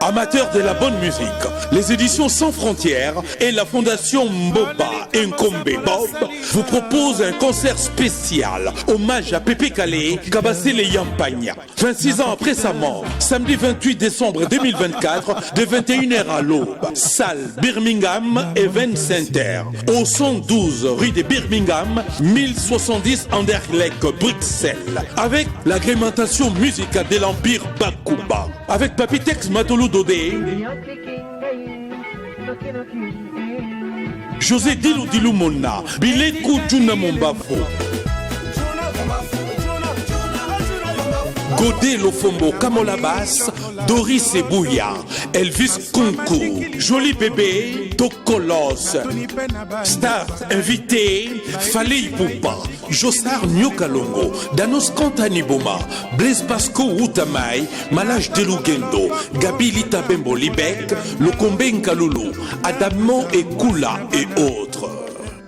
Amateurs de la bonne musique, les éditions Sans Frontières et la fondation Mboba Nkombe Bob vous proposent un concert spécial hommage à Pépé Calé, Kabasele Yampagna. 26 ans après sa mort, samedi 28 décembre 2024, de 21h à l'aube, salle Birmingham Event Center, au 112 rue de Birmingham, 1070 Anderlecht, Bruxelles, avec l'agrémentation musicale de l'Empire Bakuba, avec Papitex Matolo Dodé, José Dilou Dilou Mona, Bilekou Djuna Mombafo, Godé Lofombo Kamola Bass, Doris Ebouya, Elvis Kunku, Joli Bébé, Tokolos, Star invité, Falei Poupa, Jossar Nyokalongo, Danos Kantaniboma, Blaise Pasco Outamai, Malaj Delugendo, Gabi Lita Bembo Libek, Lokombe Nkalulu, Adamo et Kula et autres.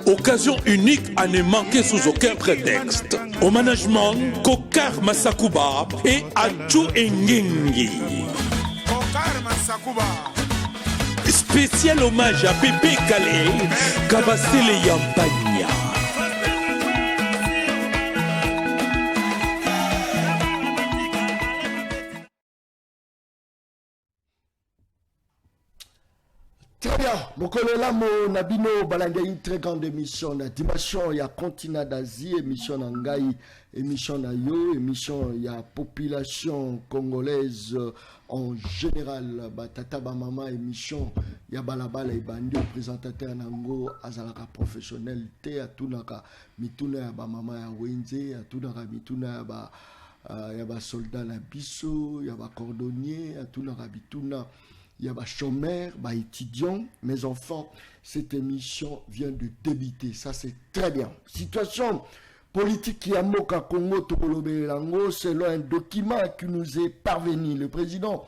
Occasion unique à ne manquer sous aucun prétexte. Au management, Kokar Masakuba et Adjou Engengi. Spécial hommage à Pépé Calé, Kabasele Yampagna. Très bien, Mokolela Mo Nabino Balanga, une très grande émission. La dimension, il y a continent d'Asie, émission Nangai, émission Nayo, émission, il y a population congolaise en général, Batata Bamama, émission, il y a Balabala et Bandi, présentateur Nango, Azalaka professionnel, Té, Atunaka, Mituna ya Bamama ya Wenze, Atunaka Mituna ya ba soldat na Bisso, il y a ba cordonnier, Atunaka Bituna. Il y a des chômeurs, des étudiants, mes enfants. Cette émission vient de débuter. Ça, c'est très bien. Situation politique qui a moqué Congo, Tokolobelango, selon un document qui nous est parvenu. Le président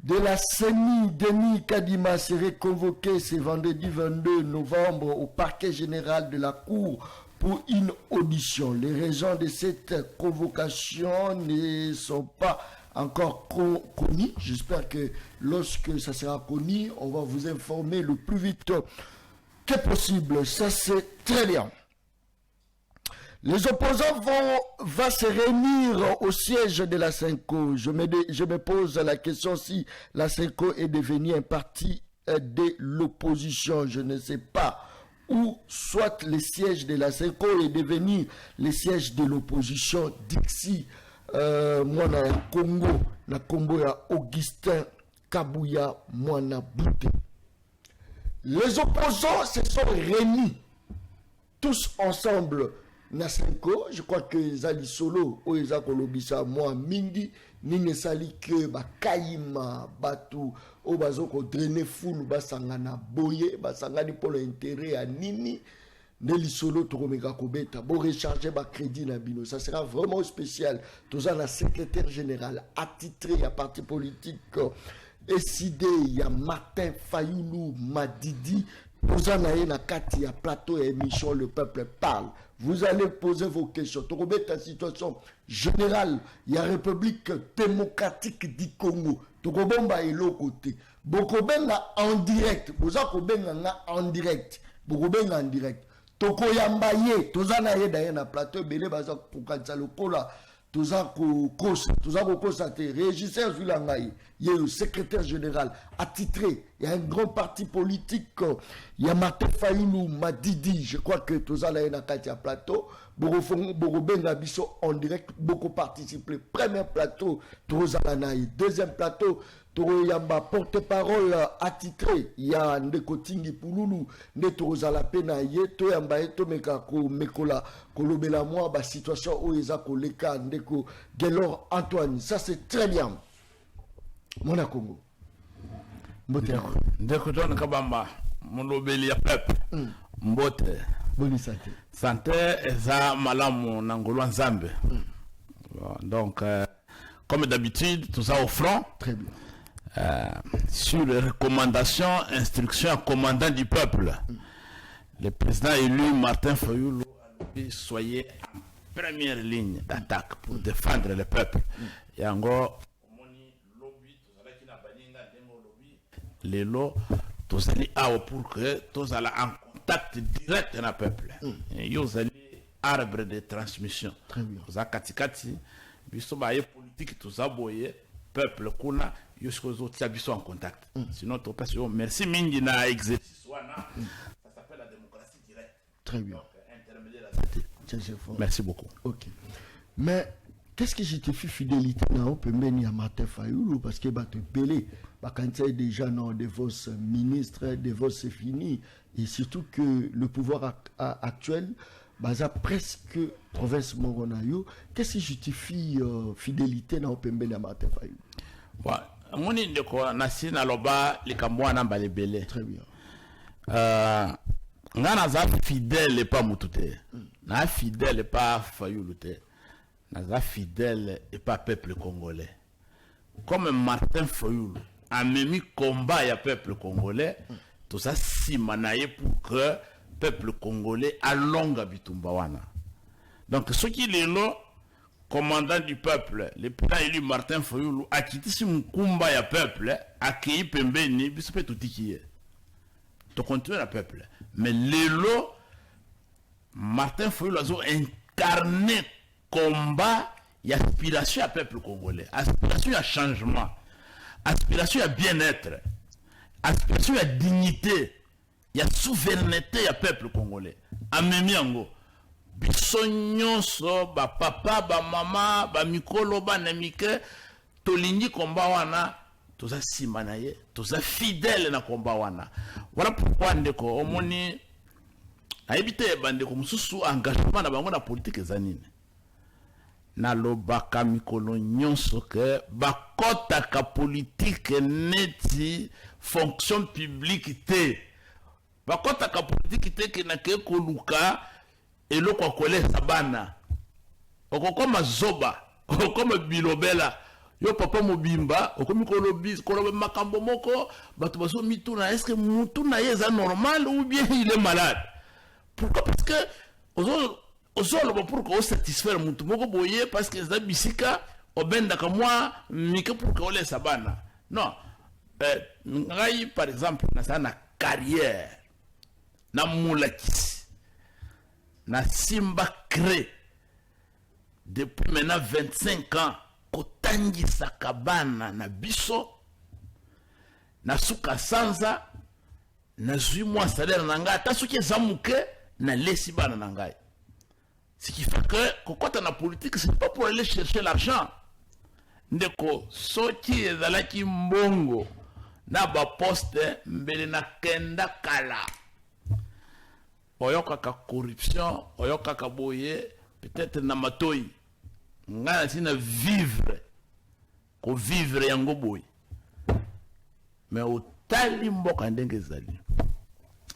de la CENI, Denis Kadima, serait convoqué ce vendredi 22 novembre au parquet général de la Cour pour une audition. Les raisons de cette convocation ne sont pas encore connu. J'espère que lorsque ça sera connu, on va vous informer le plus vite que possible. Ça, c'est très bien. Les opposants vont se réunir au siège de la Senko. Je me pose la question si la Senko est devenue un parti de l'opposition. Je ne sais pas. Ou soit le siège de la Senko est devenu le siège de l'opposition d'ici. Moi na Congo, na Congo ya Augustin Kabouya, moi na Bouté. Les opposants se sont réunis tous ensemble na Senko. Je crois que Zali Solo, Oeza Kolobisa, moi Mingi, Nine Sali que Bakaima, Batu, Obazoko drainer foule, Basangana Boye, Basangani pour l'intérêt à Nini. Nelly Solo Toromega Kobeta, bon recharger ma crédit Nabino, ça sera vraiment spécial. Tous la secrétaire général attitré à parti politique, décidé, il y a Martin Fayoulou Madidi, Vous en avez na kati ya plateau et émission Le Peuple Parle. Vous allez poser vos questions. Torobet la situation générale, il y a République démocratique du Congo. Torobomba est l'autre côté. Bokobenga en direct. Vous avez en direct. Bokobenga en direct. Tokoyamba ye. Tozana ye d'ailleurs na plateau. Bele baza kukansa lokola. Toza kokosa te. Régisseur Zulangaï. Il y a le secrétaire général attitré. Il y a un grand parti politique. Il y a Martin Fayoulou, Madidi. Je crois que Toza la na katia plateau. Borobenga biso en direct. Beaucoup participé. Premier plateau. Toza la naï. Deuxième plateau. Toroyamba porte-parole attitré. Il y a Ndeko Tingi Pouloulou. Netoza la penaye. Toyamba eto mekako mekola. Kolobela moi. Ba situation où ils a koleka. Ndeko Gelor Antoine. Ça c'est très bien. Mona Congo. Mbote yako. Ndeko John Kabamba. Molobeli ya peuple. Mbote. Boni santé. Santé eza malamu nangolwa nzambe. Donc comme d'habitude, tout ça au front. Très bien. Sur les recommandations, instructions, commandant du peuple. Le président élu Martin Fayoulou a dit soyez en première ligne d'attaque pour défendre le peuple. Et encore, les lots, tous allez pour que tous allez en contact direct avec le peuple. Et vous allez arbre de transmission. Très bien. Vous avez katikati, biso baye politique, tous aboye, peuple kuna, jusqu'aux autres, ils sont en contact. Sinon, tu passes au merci mingi na exercice. Ça s'appelle la démocratie directe. Très bien. Donc, merci beaucoup. Ok. Mais qu'est-ce que je te fais fidélité dans le pays à Martin Fayoulou parce que tu belé quand tu es déjà dans des vos ministres, des vos c'est fini et surtout que le pouvoir actuel a presque province Moronayo. Qu'est-ce qui justifie fidélité dans le pays à Martin Fayoulou? Mon indeko nasi na loba likamwana balebele. Très bien. Ngana za fidèle pas mutute. Na fidèle pas Fayoulou te. Naza fidèle et pas peuple congolais. Comme Martin Fayoulou a mis combat ya peuple congolais, tout ça si manaye pour que peuple congolais a longue bitumba wana. Donc ce qui est là, commandant du peuple, le président élu Martin Fayoulou a quitté ce mkumba ya peuple, accueilli pembeni bispe toutikiye. To continuer le peuple. Mais le lot, Martin Fayoulou a incarné combat et aspiration à peuple congolais, aspiration à changement, aspiration à bien-être, aspiration à dignité, à souveraineté à peuple congolais. Amemiango, bisonyonso, ba papa, ba mama, ba mikolo, ba namike, tolingi combat wana, tout ça simanaye, tout ça fidèle na combat wana. Voilà pourquoi ndeko omoni a évité bandeko mususu engagement na bango na politique zanine. Na lobaka mikolo nyonso ke bakota ka politique neti fonction publique te bakota ka politique te ke na ke koluka eloko akole sabana okokoma zoba okokoma bilobela yo papa mobimba okomi koloba makambo moko bato baso mituna est-ce que mutuna yeza normal ou bien il est malade? Pourquoi? Parce que ozolo pour que satisfaire mutu moko boye parce que za bisika obenda ka moi mike pour que ole sabana. Non. Ngai par exemple na carrière na mulakisi na simba cré depuis maintenant 25 ans kotangi sakabana na biso na suka sanza na zui moi salaire na ngai ta suki zamuke na lesi bana na ngai. Ce qui fait que, quand on a politique, ce n'est pas pour aller chercher l'argent. Ndeko, soki ezalaki mbongo, na ba poste, mbele na kenda kala. Oyoka ka corruption, oyoka ka boye, peut-être na matoi. Nga si na vivre, ko vivre yango boye. Mais au tali mboka ndenge zali.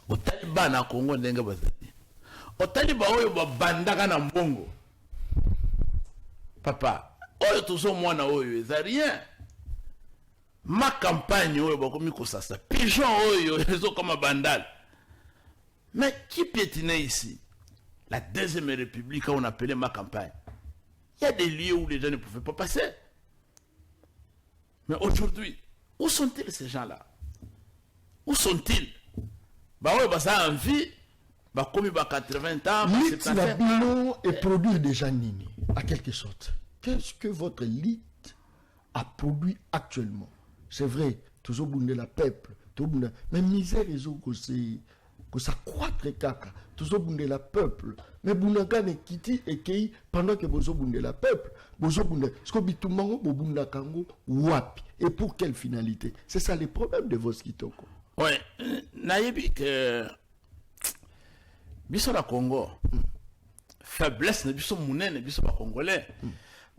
Au tali bana Congo ndenge bazali. Otali ba oyo babandaka na mbongo papa oyo tozo mwana oyo eza rien ma campagne oyo bakomi kosasa pigeon oyo ezo kama bandal Mais qui piétinait ici? La deuxième république, on appelait ma campagne. Il y a des lieux où les gens ne pouvaient pas passer. Mais aujourd'hui, où sont-ils ces gens-là? Où sont-ils? Bah ouais, bah ça en vie, bah comme il va 80 ans, bah c'est pas fait. Et produire déjà nini, à quelque sorte. Qu'est-ce que votre élite a produit actuellement? C'est vrai, toujours bunde la peuple, tout bunde, mais misère et que ça croître kaka, toujours bunde la peuple, mais bunaka ne kiti et kei pendant que bozo bunde la peuple, bozo bunde, ce que bitumango bobunda kango wapi et pour quelle finalité? C'est ça le problème de vos kitoko. Ouais, naïbi que biso la Congo, faiblesse ne biso mounen ne biso pas congolais.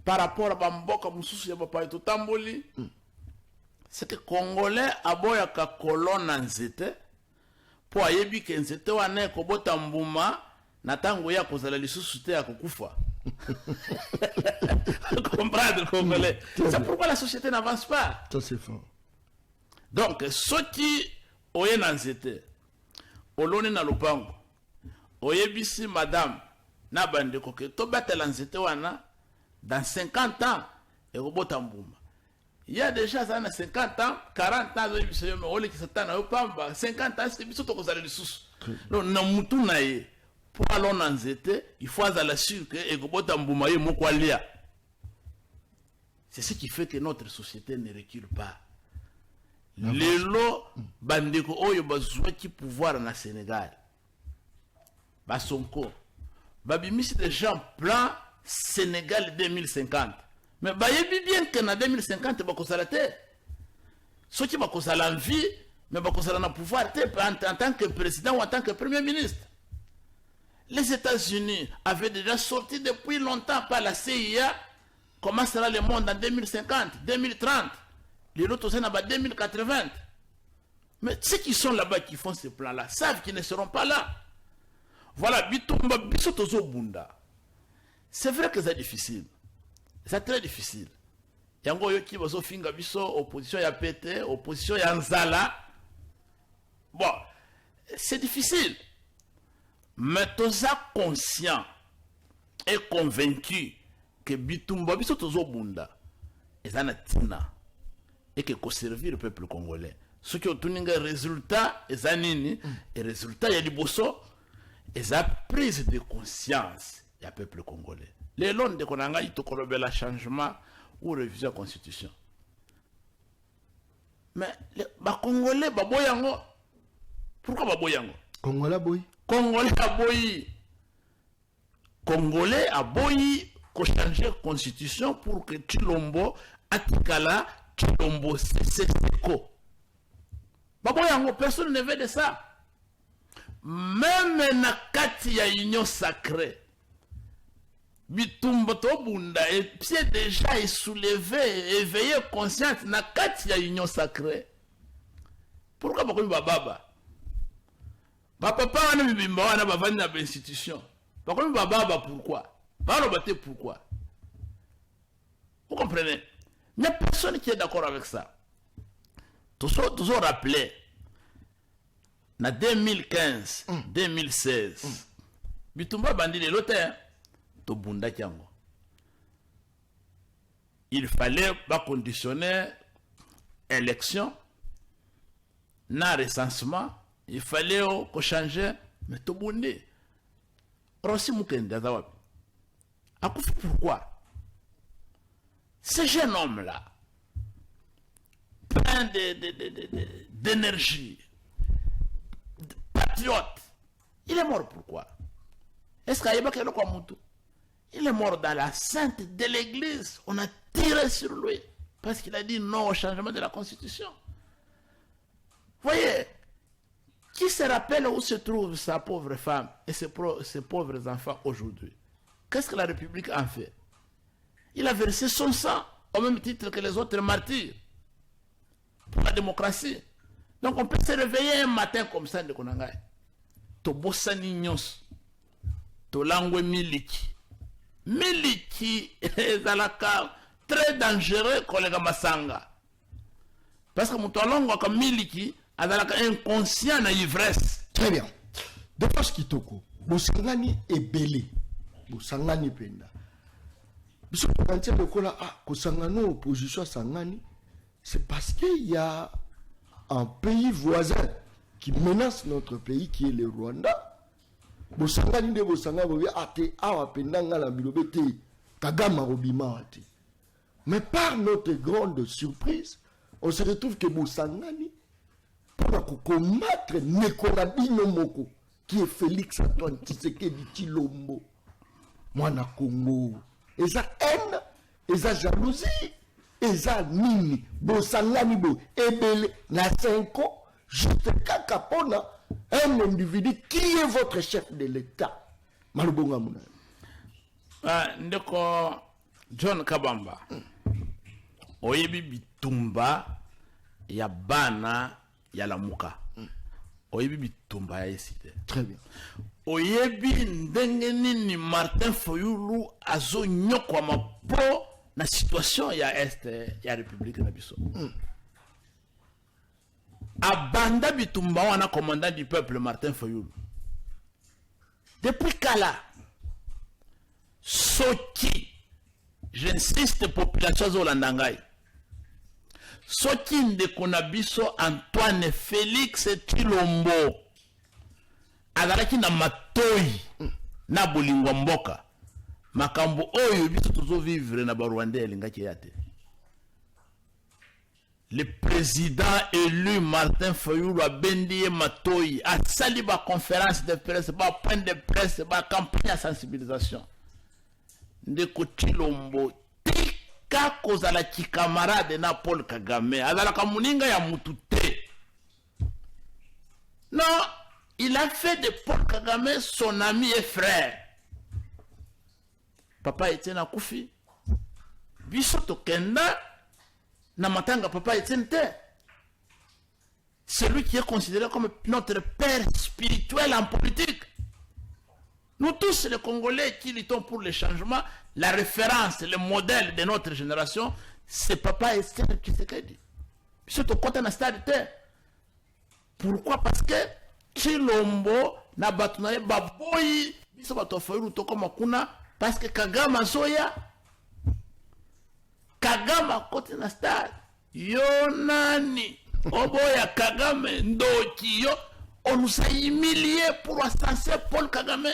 Par rapport à Bamboka Moussous ya papa et Tamboli, c'est que Congolais aboya ka colonne en zete pour ayebi que nzete wana ko bota mbuma na tango ya kozala lisusu te ya kokufa. Comprendre Congolais. C'est pourquoi la société n'avance pas. Ça c'est fort. Donc ceux qui oye na nzete olone na lupango oyebisi madame na bandeko ke to batela nzete wana dans 50 ans, il y a déjà ça, 50 ans, 40 ans, 50 ans, c'est tout ce que les sous. Donc, pour aller en zété, il faut aller sûr que c'est ce qui fait que notre société ne recule pas. Les lots, bandeko oyo bazoué qui pouvoir na Sénégal. Basonko. Babimisi des gens plans Sénégal 2050. Mais bah il bien que en 2050 bah qu'on s'arrête. Ceux qui bah qu'on s'arrête en vie, mais bah qu'on s'arrête en pouvoir en tant que président ou en tant que premier ministre. Les États-Unis avaient déjà sorti depuis longtemps par la CIA comment sera le monde en 2050, 2030. Les autres sont en 2080. Mais ceux qui sont là-bas qui font ces plans-là savent qu'ils ne seront pas là. Voilà, bitumba bisotozo bunda. C'est vrai que c'est difficile. C'est très difficile. Yango yoki bazo finga biso opposition ya PT, opposition ya nzala. Bon, c'est difficile. Mais toza conscient et convaincu que bitumba biso tozo bunda ezana tina et que conserver le peuple congolais. Ce qui ont tuninga résultat ezanini et résultat ya liboso eza prise de conscience. Il y a un peuple congolais. Les longs de Konanga, ils te collabent changement ou révision de la constitution. Mais les Congolais, baboyango. Pourquoi baboyango? Congolais boy. Congolais aboyi. Congolais aboyi qu'on change la constitution pour que Chilombo, Atikala, Chilombo, Seko. Baboyango, personne ne veut de ça. Même na kati ya union sacrée. Bitumba tobunda et pied déjà est soulevé, éveillé, conscience na kati ya union sacrée. Pourquoi bakomi bababa? Papa wana bibimba wana bavandi na institution. Bakomi bababa pourquoi? Balobate pourquoi? Vous comprenez? Il n'y a personne qui est d'accord avec ça. Toujours rappelé. En 2015, 2016, Bitumba bandi de l'hôtel, to bunda kiango. Il fallait pas conditionner élection, na recensement, il fallait qu'on change, mais to bundi. Rossi Mukende Zawapi. Pourquoi? Ce jeune homme-là, plein d'énergie, patriote, il est mort pourquoi? Est-ce qu'il y a quoi Moutou? Il est mort dans la sainte de l'église. On a tiré sur lui parce qu'il a dit non au changement de la constitution. Voyez, qui se rappelle où se trouve sa pauvre femme et ses pauvres enfants aujourd'hui? Qu'est-ce que la République en fait? Il a versé son sang au même titre que les autres martyrs pour la démocratie. Donc on peut se réveiller un matin comme ça de Konangai. Tobosa Nignos, Tolangwe Miliki. Miliki est très dangereux, collègue Massanga. Parce que mon talongo comme Miliki a inconscient na ivresse. Très bien. défense kitoko bosangani ebele bosangani penda biso kantia lokola kosangana opposition sangani c'est parce qu'il y a un pays voisin qui menace notre pays qui est le Rwanda. Bosangani de bosanga bobi ate awa pendanga la bilobete kagama robima ate. Mais par notre grande surprise, on se retrouve que bosangani pour combattre Nekonabino Moko qui est Félix Antoine Tshisekedi Tshilombo. Mwana Congo. Et ça haine, et ça jalousie, et ça nini. Bosangani bo ebele na 5 ans. Juste kakapona un individu qui est votre chef de l'État. Malubonga muna. Ndeko John Kabamba. Oyebi bitumba ya bana ya lamuka. Oyebi bitumba ya esite. Très bien. Oyebi ndenge nini Martin Fayulu azo nyokwa mapo na situation ya este ya République na biso. Abanda bitumba wana commandant du peuple Martin Fayulu. Depuis Kala, Soki, j'insiste population zolandangai. Soki ndekonabiso Antoine Félix Tshilombo. Azalaki na matoi na bolingwa mboka. Makambo oyo biso tozo vivre na Rwanda lingaki yate. Le président élu Martin Fayulu a bendié Matoyi, a sali ba conférence de presse, ba point de presse, ba campagne de sensibilisation. Ndeko Tshilombo, tika kozala ki camarade na Paul Kagame, azala kamuninga ya mutute. Non, il a fait de Paul Kagame son ami et frère. Papa Etienne Akufi, bisoto kenda, na matanga papa Etienne te. Celui qui est considéré comme notre père spirituel en politique. Nous tous les Congolais qui luttons pour le changement, la référence, le modèle de notre génération, c'est papa Etienne Tshisekedi. Surtout quand on a stade te. Pourquoi? Parce que Tshilombo na batunaye baboyi biso batofayilu to comme kuna parce que Kagame Zoya Kagame kote na stade Yonani Oboya Kagame Ndoki yo. On nous a humiliés pour ascenser Paul Kagame.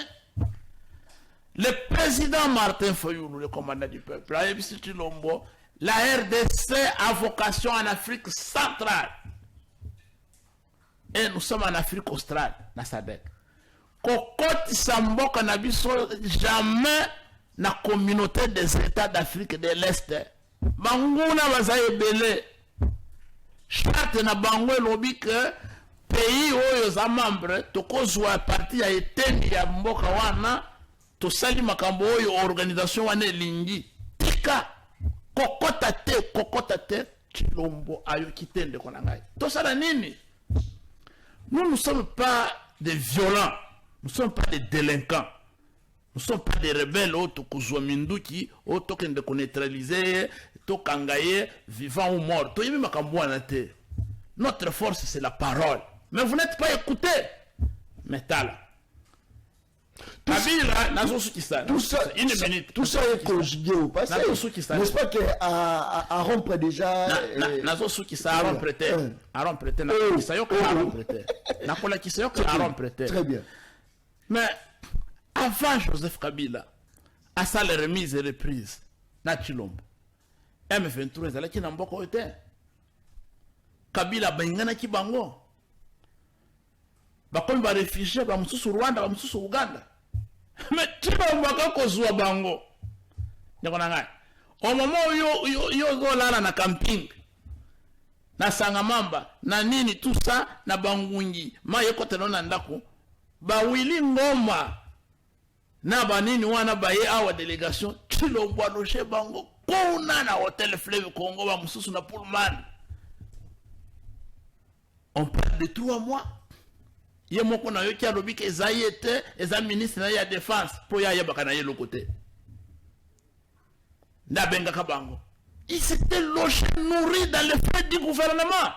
Le président Martin Fayulu, le commandant du peuple, la RDC a vocation en Afrique centrale. Et nous sommes en Afrique australe, na SADC. Kokoti Samboka Nabiso, jamais na communauté des États d'Afrique de l'Est. Banguna bazaye belé. Charte na bangwe lobi que pays oyo za membre tokozwa parti ya eteni ya mboka wana to sali makambo oyo organisation wana elingi tika kokota te Tshilombo ayo kitende kona ngai to sala nini. Nous ne sommes pas des violents, nous ne sommes pas des délinquants, nous ne sommes pas des rebelles auto kuzwa minduki auto kende ko neutraliser to kangaye vivant ou mort to yimi makambo wana te. Notre force c'est la parole. Mais vous n'êtes pas écoutés. Métal. Tout ça est conjugué au passé. N'est-ce pas qu'à rompre déjà... Très bien. Mais avant Joseph Kabila, à ça les remises et reprises, na Tshilombo, M23 ezalaki na mboko oyo te. Kabila bangana ki bango. Bakomi ba réfugié ba mususu Rwanda ba mususu Uganda. Mais Tshilombo akakozwa bango. Ndeko na ngai. Au moment yo zolala na camping. Na Sangamamba, na nini tout ça na Bangungi, maye kote na ndako. Ba Willy Ngoma na banini wana baye awa délégation Tshilombo aloche bango kuna na hôtel Fleuve Congo ba mususu na Pullman. On parle de 3 mois. Yé moko na yo ki alobi ke ezayete eza ministre na ya défense po ya yebaka na ye le côté. Na benga kabango. Il s'était logé nourri dans les frais du gouvernement.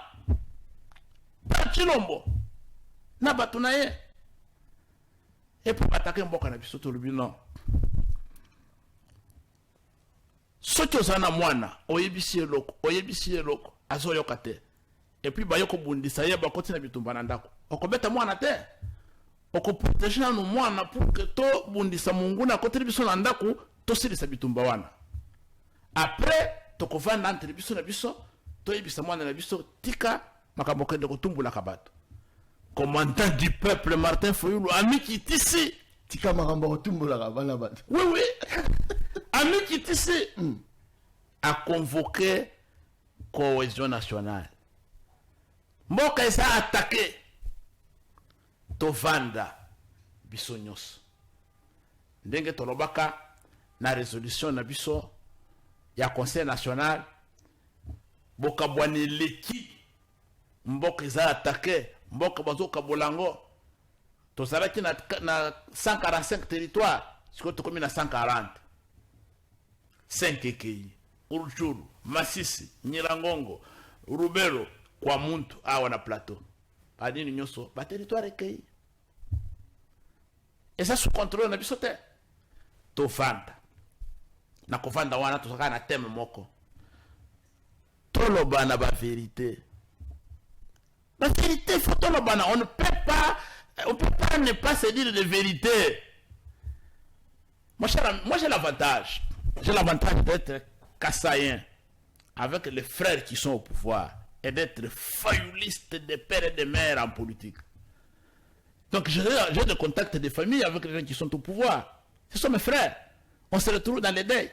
Par Tshilombo. Na batunaye. Et pour attaquer mboka na biso to lubi non. Soki ozana mwana, oyebisi eloko, azoyoka te. Et puis bayoko bundisa ye bakoti na bitumba na ndako. Okobeta mwana te. Okoprotéger na mwana pour que to bundisa mungu na kote biso na ndako, to silisa bitumba wana. Après, tokovanda entre biso na biso, to yebisa mwana na biso tika makambo kende kotumbula kabato. Commandant du peuple Martin Fayulu, ami Kitisi. Tika makambo kotumbula kabana bato. Oui, oui. Ami Kitisi a convoqué cohésion nationale. Mboka esa attaqué tovanda biso nyos. Ndenge tolobaka na résolution na biso ya conseil national boka bwani leki mboka esa attaqué mboka bazoka bolango tozalaki na 145 territoires siko tokomi na 140 5 ekei Uruchuru, Masisi, Nyirangongo, Rubero, kwa muntu awa na plateau. Adini nyoso, ba territoire ekei. Et ça sous contrôle na biso te. To vanda. Na kovanda wana to saka na teme moko. Toloba na ba vérité. La vérité faut toloba na on ne peut pas ne pas se dire de vérité. Moi j'ai l'avantage. J'ai l'avantage d'être kassaïen avec les frères qui sont au pouvoir et d'être fayoulistes de père et de mère en politique. Donc j'ai des contacts de famille avec les gens qui sont au pouvoir. Ce sont mes frères. On se retrouve dans les deuils.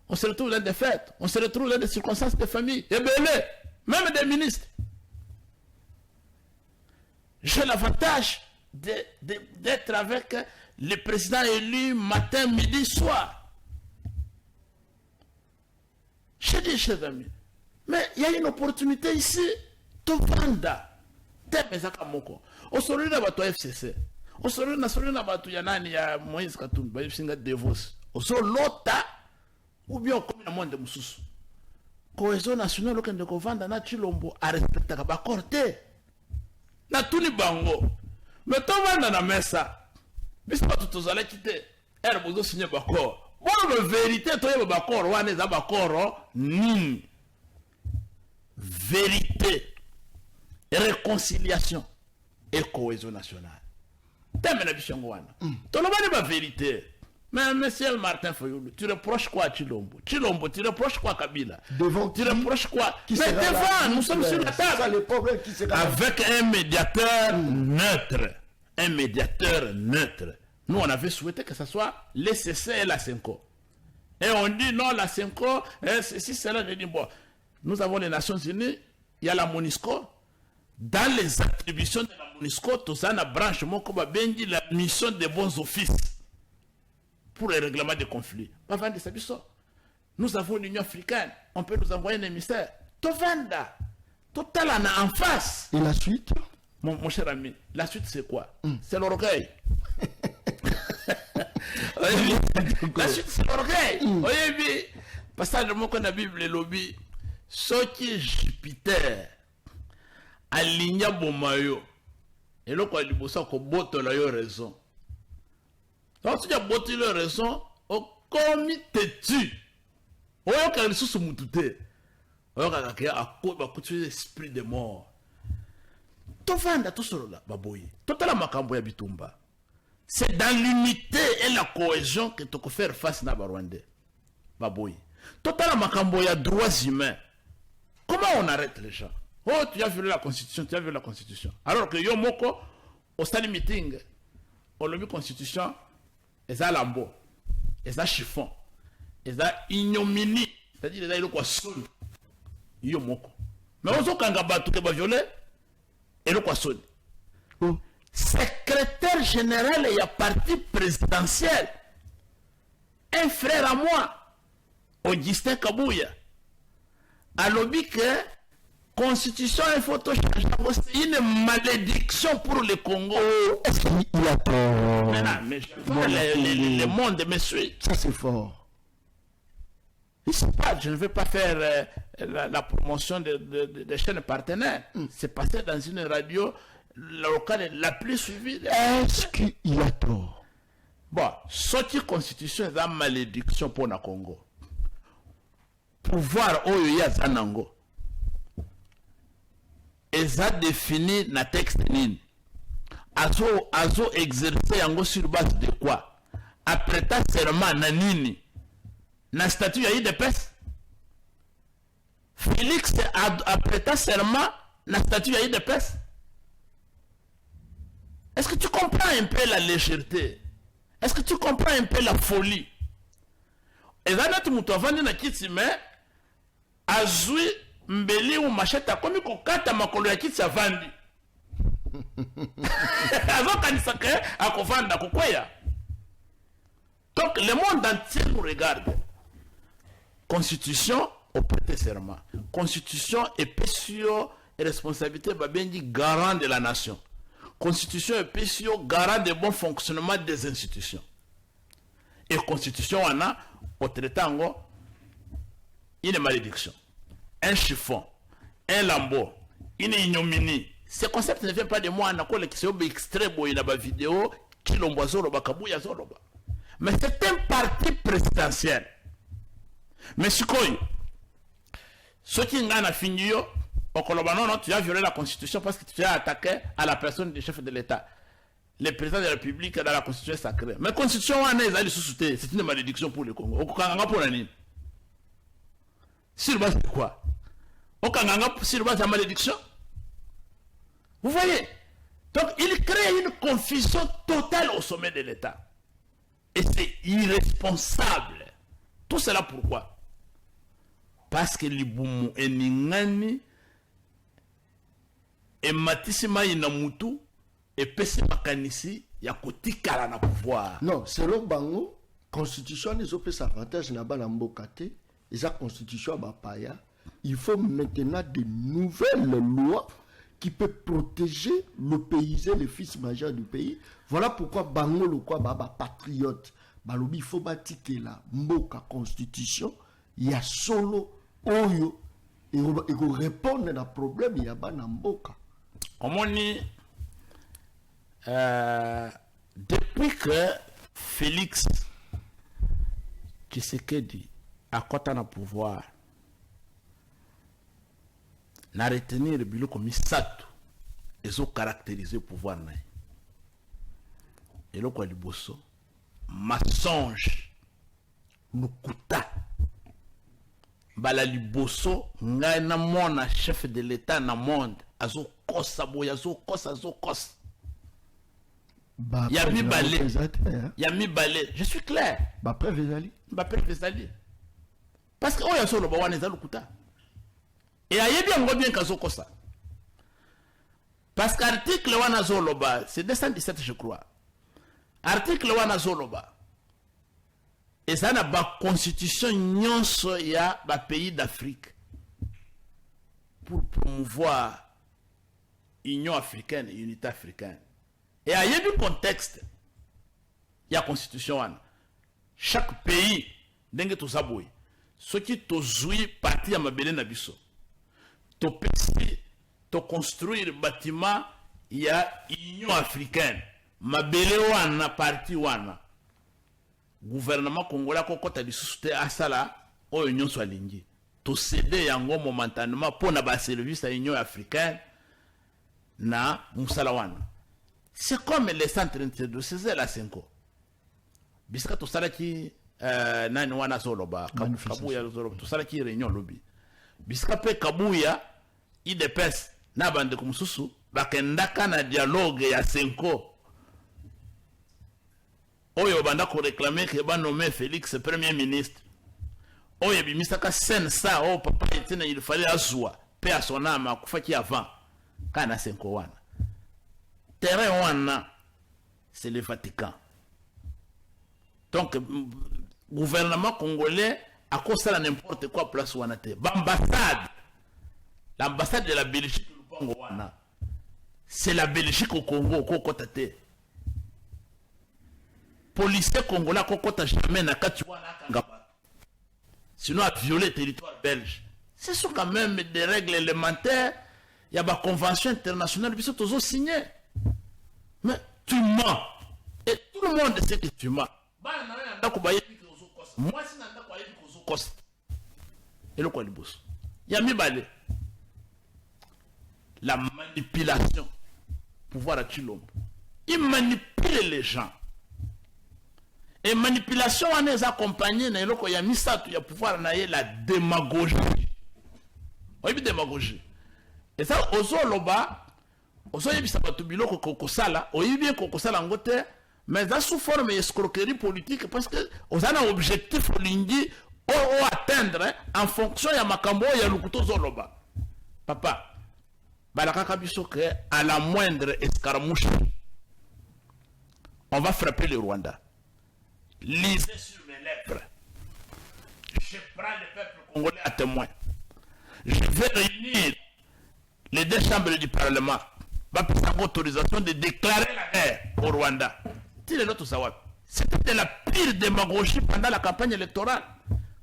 On se retrouve dans des fêtes. On se retrouve dans des circonstances de famille. Et belé, même des ministres. J'ai l'avantage d'être avec le président élu matin, midi, soir. J'ai dit, chers amis, mais il y a une opportunité ici. Tovanda. Temezaka moko. Osori na bato FCC. Osori na bato ya nani ya Moïse Katumbi. Ba singa Devos. Osori lota. Ou bien comme na monde mususu. Cohésion nationale okende kovanda na Chilombo a respecta ka bakorte. Na tuni bango. Mais tovanda na mesa. Bisa bato tozala kite. Bozo signer bakor. Bon, la vérité, toi, bakor, wane za bakor, ni vérité, réconciliation et cohésion nationale. T'aimes la vision wana. Ton nom pas vérité. Mais monsieur Martin Fayulu, tu reproches quoi à Chilombo? Chilombo, tu reproches quoi à Kabila? Devant tu reproches quoi? Qui mais devant, nous sommes sur la table. Avec un médiateur neutre. Un médiateur neutre. Nous, on avait souhaité que ce soit l'ECC et la CENCO. Et on dit non, la CENCO, si cela, je dis bon, nous avons les Nations Unies, il y a la MONUSCO. Dans les attributions de la MONUSCO, tout ça, la branche, la mission des bons offices pour le règlement des conflits. Avant de ça, nous avons l'Union africaine, on peut nous envoyer un émissaire. Tovanda, total en face. Et la suite? Mon cher ami, la suite c'est quoi? C'est l'orgueil. La suite c'est l'orgueil. Oyebi, passage de mon qu'on a Bible le lobby, soki Jupiter aligna bomayo. Et là quoi du bossa ko boto la yo raison. Donc tu as boté la raison au comité tu. Oyo ka le sous mutute. Oyo ka ka a ko ba kutu esprit de mort. Tovanda to solo la baboyi. Totala makambo ya bitumba. C'est dans l'unité et la cohésion que tu peux faire face à Rwandais. Baboui. Total makambo ya droits humains. Comment on arrête les gens? Oh, tu as violé la constitution, tu as violé la constitution. Alors que yo moko au stade meeting, on l'a vu constitution, et a lambo, et a chiffon, et a ignominie, c'est-à-dire il y a quoi son. Yo moko. Mais on se kanga batu ke ba violer et le quoi son. Secrétaire général et à parti présidentiel, un frère à moi, Augustin Kabouya, a lobby que constitution et photo c'est une malédiction pour le Congo. Est-ce qu'il a tort? Mais le monde me suit. Ça c'est fort. Je ne vais pas faire la promotion de chaînes partenaires. C'est passé dans une radio locale la plus suivie. Est-ce qu'il a tort? bon soki constitution eza malédiction pour na Congo pouvoir oyo ya zanango eza défini na texte nini azo exercer yango sur base de quoi après ta serment na nini na statut ya IDPS Félix a prêté serment na statut ya IDPS. Est-ce que tu comprends un peu la légèreté? Est-ce que tu comprends un peu la folie? Et là, tu m'as vendu na kiti mais azui mbeli ou macheta komi kokata makolo ya kiti avandi. Azo kanisa ke akovanda kokweya. Donc le monde entier nous regarde. Constitution au prêter serment. Constitution et pétio et responsabilité babengi garant de la nation. Constitution et pétio garant de bon fonctionnement des institutions. Et constitution on a au traitango une malédiction, un chiffon, un lambeau, une ignominie. Ce concept ne vient pas de moi, on a quoi qui s'est extrait boy la vidéo qui l'omboa zoloba kabuya zoloba. Mais c'est un parti présidentiel. Mais ce qu'on ceux qui n'ont fini yo, non, tu as violé la constitution parce que tu as attaqué à la personne du chef de l'État. Le président de la République dans la constitution sacrée. Mais la constitution c'est une malédiction pour le Congo. Sur base de quoi? Sur base de la malédiction? Vous voyez? Donc il crée une confusion totale au sommet de l'État. Et c'est irresponsable. Tout cela pourquoi? Parce que Libumu et Ningani et Matisima Inamutu et Pese Makanisi ya kotikala na pouvoir. Non, selon Bango, constitution les autres avantages na ba na mbokate, et sa constitution ba paya, il faut maintenant de nouvelles lois qui peuvent protéger le paysan, les fils majeurs du pays. Voilà pourquoi Bango le quoi ba patriote, balobi il faut batike la mboka constitution, il y a solo oyo et répondre à problème il y a ba na mboka. Comme on dit, depuis que Félix Tshisekedi a côté na pouvoir, n'a retenu le biloko misato ezo caractériser pouvoir na. Et le quoi liboso, mensonge, lukuta. Bala liboso, nga na mona chef de l'État na monde, azo kosa boya, azo kosa. Yami balé, je suis clair. Bapré Vezali. Parce que oya solo bawana za lukuta. Et ayebi ngo bien kazo kosa. Parce qu'article wana zoloba, c'est 217 je crois. Article wana zoloba. Et ça n'a pas constitution nyonso ya ba pays d'Afrique pour promouvoir Union africaine et unité africaine. Et à y a du contexte, il y a constitution. Chaque pays, dengue to saboui, ce qui to zoui parti à mabele nabiso, to pesi, to construire bâtiment, il y a Union africaine, mabele wana parti wana. Gouvernement congolais kokota disute asala o union soit lingi to céder yango momentanément pour na ba service à union africaine na musalawana. C'est comme les centres de ces la 5 bisaka to sala ki nani wana zoloba kabuya zoloba to sala ki réunion lobby bisaka pe kabuya IDPS na bande kumususu bakendaka na dialogue ya 5 Oyo banda ko réclamer que ba nommé Félix premier ministre. Oyo bimisaka sen ça oh papa etena il fallait azwa paix à son âme akufaki avant kana 5 wana. Terrain wana c'est le Vatican. Donc gouvernement congolais a constat n'importe quoi place wana te. L'ambassade de la Belgique au Congo wana. C'est la Belgique au Congo ko kotate. Policiers congolais kokota jamais na katiwana kangaba. Sinon à violer le territoire belge. Ce sont quand même des règles élémentaires. Il y a des conventions internationales qui sont toujours signées. Mais tu mens. Et tout tout le monde sait que tu m'as. Moi, si nanda kwa yebi kuzo kost. Et le quoi le boss. Yami balé. La manipulation. Pouvoir à l'homme. Il manipule les gens. Et manipulation on est accompagnée na eloko ya misatu ya pouvoir na ye la démagogie. Oui, démagogie. Et ça ozo loba ozo yebisa batu biloko kokosala, oyi bien kokosala ngote, mais ça sous forme escroquerie politique parce que oza na objectif olingi o atteindre en fonction ya makambo ya lukuto zoloba. Papa, balaka biso que à la moindre escarmouche on va frapper le Rwanda. Lisez sur mes lèvres. Je prends le peuple congolais à témoin. Je vais réunir les deux chambres du Parlement. Va prendre autorisation de déclarer la guerre au Rwanda. C'était de la pire démagogie pendant la campagne électorale.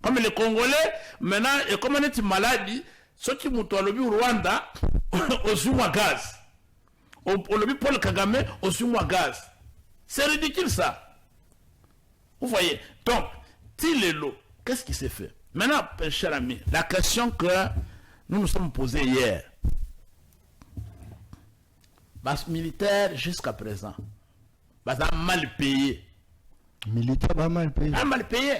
Comme les Congolais, maintenant, et comme on est malade, ceux qui m'ont au Rwanda, au Zuma gaz. Au lobby Paul Kagame, au Zuma gaz. C'est ridicule ça. Vous voyez, donc, Tilelo, qu'est-ce qui s'est fait? Maintenant, cher ami, la question que nous nous sommes posée hier, base militaire jusqu'à présent, base mal payé. Militaire pas mal payé. Mal payé.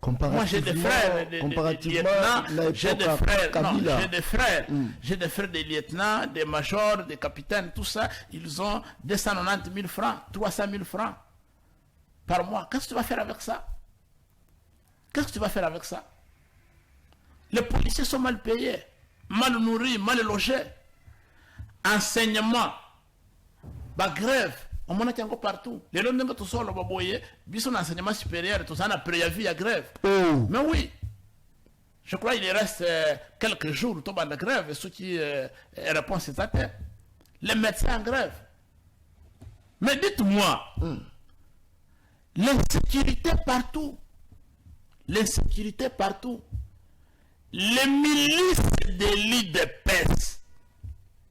Moi j'ai des frères, j'ai des frères des lieutenants, des majors, des capitaines, tout ça, ils ont 290 000 francs, 300 000 francs par mois. Qu'est-ce que tu vas faire avec ça? Qu'est-ce que tu vas faire avec ça? Les policiers sont mal payés, mal nourris, mal logés. Enseignement, grève, on m'en a encore partout. Les gens qui sont là, ils sont en enseignement supérieur, tout ça, on a préavis à grève. Mais oui, je crois qu'il reste quelques jours au de grève, et ceux qui répondent, c'est ça. Les médecins en grève. Mais dites-moi, l'insécurité partout. L'insécurité partout. Les milices d'élite de PES,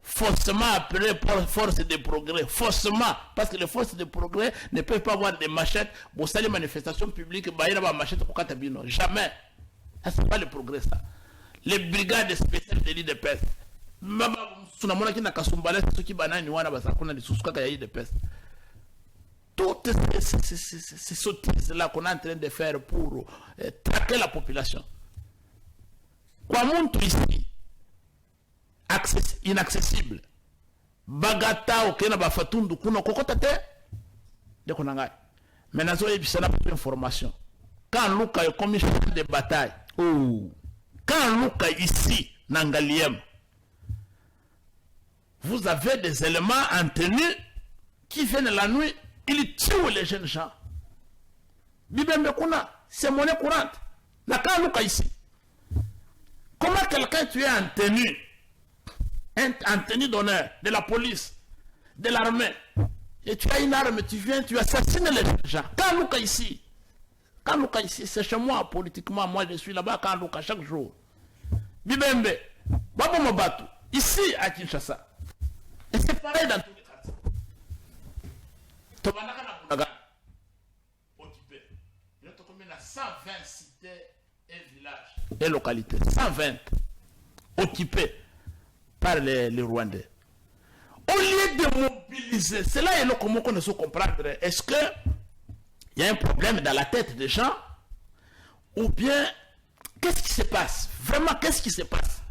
forcément appelées pour force de progrès, forcément, parce que les forces de progrès ne peuvent pas avoir des machettes pour ça les manifestations publiques, machette pour Katabino. Jamais. Ça, c'est pas le progrès, ça. Les brigades spéciales d'élite de PES. Toutes ces sottises-là qu'on est en train de faire pour traquer la population. Quoi montre ici inaccessible. Bagata ou kena bafatundu kuno kokota te de konanga. Mais nazo yebisana pour information. Quand Luka est commis champ de bataille. Quand Luka ici Nangaliem, vous avez des éléments en tenue qui viennent la nuit, ils tuent les jeunes gens. Bibembe kuna, c'est monnaie courante. La quand Luka ici. Comment quelqu'un tu es en tenue d'honneur de la police, de l'armée, et tu as une arme, tu viens, tu assassines les gens. Quand Luka ici, c'est chez moi politiquement, moi je suis là-bas quand Luka chaque jour. Bibembe, Babo Mobatu, ici à Kinshasa. Et c'est pareil dans tous les quartiers. Tobanaka na Bunaga, occupé. Il y a combien de 120 cités et villages et localités. 120 occupés par les Rwandais. Au lieu de mobiliser, c'est là comment on se comprendre. Est-ce qu'il y a un problème dans la tête des gens? Ou bien, qu'est-ce qui se passe? Vraiment, qu'est-ce qui se passe?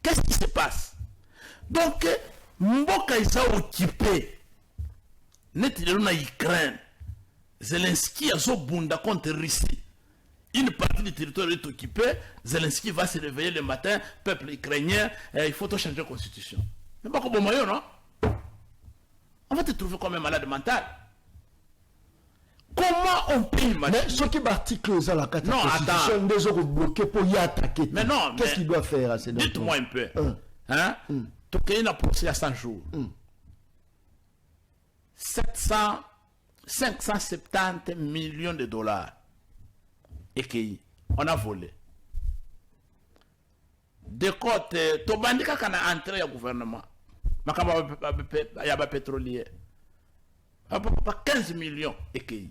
Qu'est-ce qui se passe? Donc, Mboka ils sont occupés. Net de l'Ukraine. Zelensky a son bunda contre Russie. Une partie du territoire est occupée. Zelensky va se réveiller le matin. Peuple ukrainien, il faut changer la constitution. Mais pas comme au moyen, non? On va te trouver comme un malade mental. Comment on peut imaginer? Mais ce qui est article ça la constitution des autres bloqués pour y attaquer. Mais non, qu'est-ce qu'il doit faire à ces deux? Dites-moi un peu. Hein? Tout cas, il a procès à 100 jours. 570 millions de dollars. Et qu'on a volé. De côté, Tobandika quand a entré au gouvernement. makamba ya ba pétrolier pas 15 millions ekei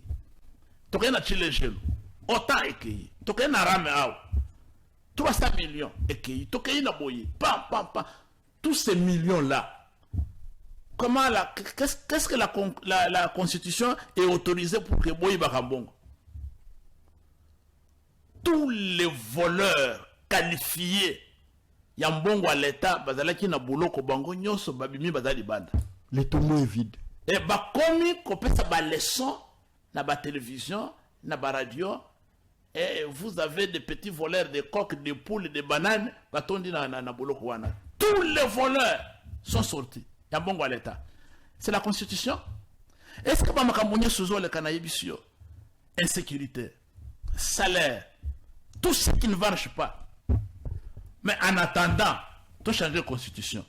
toke na chile jelo autant ekei toke na rame ao 300 millions ekei toke na boye pam tous ces millions là. Comment qu'est-ce que la Constitution est autorisée pour que boye bakambongo? Tous les voleurs qualifiés yambongo à l'état bazalaki na boloko bango nyonso babimi bazali banda. Le tombeau est vide. Et bakomi kopesa ba leçon na ba télévision na ba radio et vous avez des petits voleurs de coques, de poules, de bananes batondi na boloko wana. Tous les voleurs sont sortis. Yambongo à l'état. C'est la Constitution. Est-ce que Bamakambounye Souzo le Kanayebisio, insécurité, salaire, tout ce qui ne marche pas. Mais en attendant, tu changes de Constitution.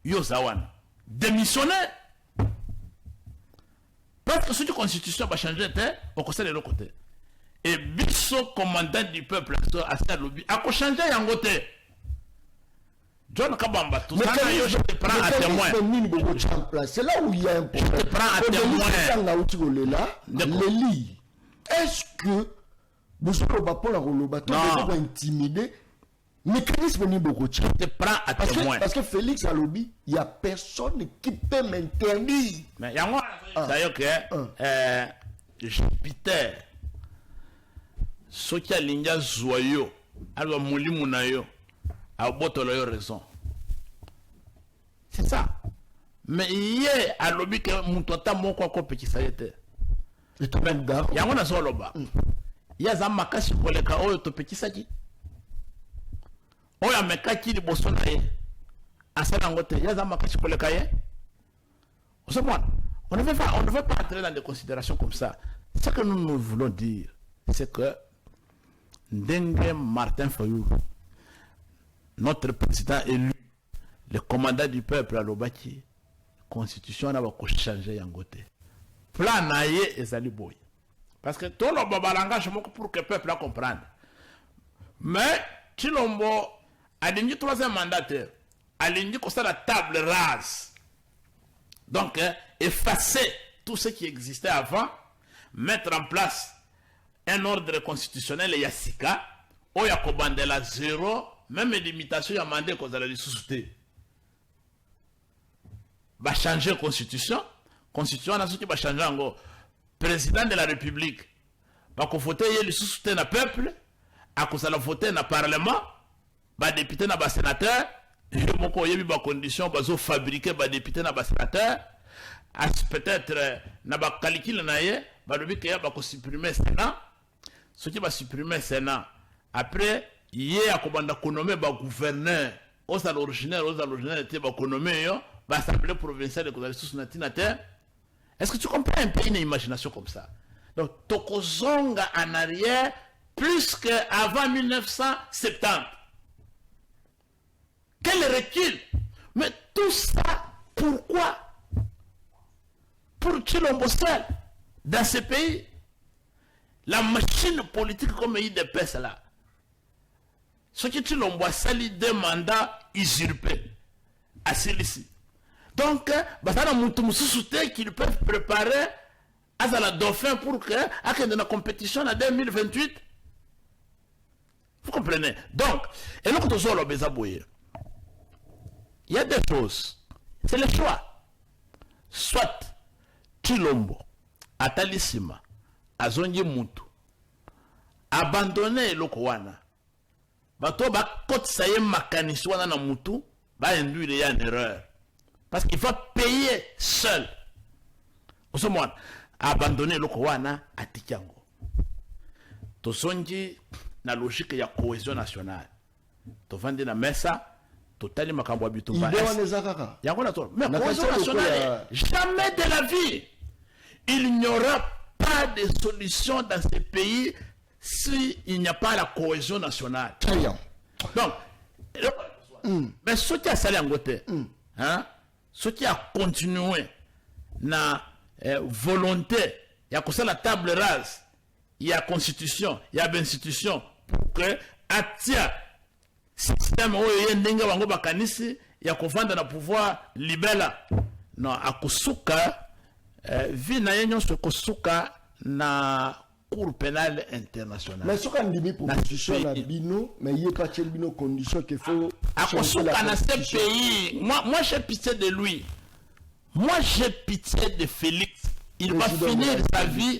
Yozawan, démissionner. Parce que si la Constitution va changer, au conseil de l'autre côté. Et Bisso, commandant du peuple, à lobby, a changé en côté. John Kabamba, tout ça, je te prends à témoin. C'est là où il y a un problème. Je te prends à témoin. Est-ce que vous avez intimidé mécanisme ni beaucoup de Je te prends à témoin. Parce que Félix Alobi, il n'y a personne qui peut m'interdire. Mais il y a moi, c'est-à-dire que Jupiter, ce qui a l'India Zoyo, alors Mouli Mounayo, a botolo raison. C'est ça. Mais hier, à l'objet que mon total mon quoi petit ça était. Et tout même gars. Il y a un solo bas. Il y a un makasi pour les cas où to petit ça dit. Oh ya mekaki di bosonaye. Asala ngote. Il y a un makasi pour les cas. On ne veut pas entrer dans des considérations comme ça. Ce que nous voulons dire, c'est que Ndengue Martin Fayou, notre président élu, le commandant du peuple à l'Obaki, constitution n'a pas changé en côté. Plan naïe et Zaliboy. Parce que tout le monde a l'engagement pour que le peuple comprenne. Mais, Chilombo a dit troisième mandataire, a dit que c'est la table rase. Donc, effacer tout ce qui existait avant, mettre en place un ordre constitutionnel et Yassika, où il y a commandé la zéro. Même les limitations, il y a demandé qu'on allait les sous-souter. Va changer la constitution. Constitution, on va changer en gros. Président de la République, va voter le sous-souter dans le peuple, à cause de la voter dans le Parlement, va député dans le sénateur, il y a des conditions, va fabriquer des députés dans le sénateur, peut-être dans le calcul, va supprimer le Sénat. Ce qui va supprimer le Sénat, après, il y a un nommé gouverneur, aux originaires étaient nommés, l'Assemblée provinciale de la société nationale. Est-ce que tu comprends un peu une imagination comme ça? Donc, Tokozonga en arrière, plus qu'avant 1970. Quel recul? Mais tout ça, pourquoi? Pour Chilombo seul, dans ce pays, la machine politique comme il dépasse là. Ce qui tu l'envoies, ça lui demande usurper à celui-ci. Donc, qu'ils peuvent préparer à la dauphin pour que, à la compétition en 2028. Vous comprenez? Donc, et nous, il y a des choses. C'est le choix. Soit Chilombo, Atalissima, Azonye Moutou, abandonner le Kouana. Bato ba kote saye makanisi wana na mutu ba induire en erreur parce qu'il va payer seul. Osomwana abandonner loko wana atikango. To sonji na logique ya cohésion nationale. To vandi na mesa totali makambo bitumba. Yango na to. Mais cohésion nationale jamais de la vie. Il n'y aura pas de solution dans ce pays s'il n'y a pas la cohésion nationale. Très bien. Donc, mais ce qui a salé en côté, ce qui a continué, na volonté, il y a comme ça la table rase, il y a constitution, il y a institution, pour que, atia, système où il y a un dengue wango bakanisi, ya kovanda na pouvoir libela non akosuka vi na yenyo so kosuka na cour pénale internationale. Mais ce qu'on dit pour position na bino, mais il y a pas de bino condition qu'il faut akosuka na ce pays. Moi j'ai pitié de lui. Moi j'ai pitié de Félix. Il va finir sa vie,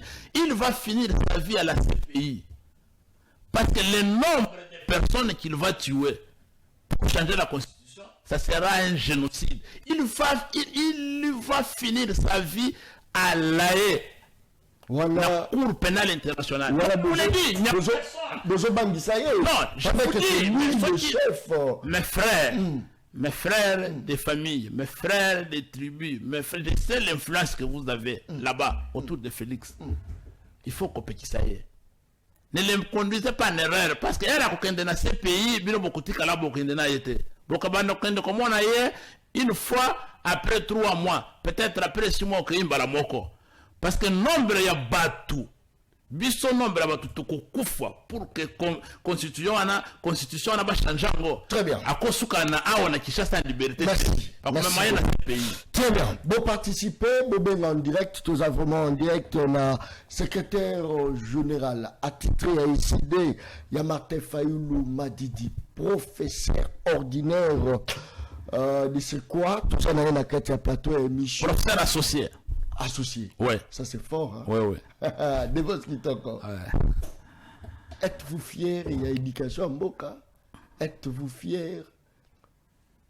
à la CPI. Parce que le nombre de personnes qu'il va tuer pour changer la constitution, ça sera un génocide. Il va finir sa vie à l'AE. La Cour pénale internationale. Vous l'avez dit, il n'y a personne. Non, je vous dis, mes frères de famille, mes frères de tribus, mes frères, je sais l'influence que vous avez là-bas, autour de Félix. Il faut qu'on peut ça y est. Ne le conduisez pas en erreur, parce que là, dans ces pays, une fois après 3 mois, peut-être après 6 mois, parce que nombre y a battu. Biso nombre ya batu tokokufa pour que constitution na ba changer ngo. Très bien. Akosuka na awa na Kinshasa en liberté. Merci. Très bien. Bon participer, bon en direct, tous vraiment en direct na secrétaire général attitré à ICD, ya Martin Fayoulou Madidi, professeur ordinaire de c'est quoi tout ça na kati plateau émission. Professeur associé. Associé. Ouais. Ça c'est fort. Hein? Ouais. De votre qui encore. Ouais. Êtes-vous fier? Il y a éducation en Boka. Êtes-vous fier?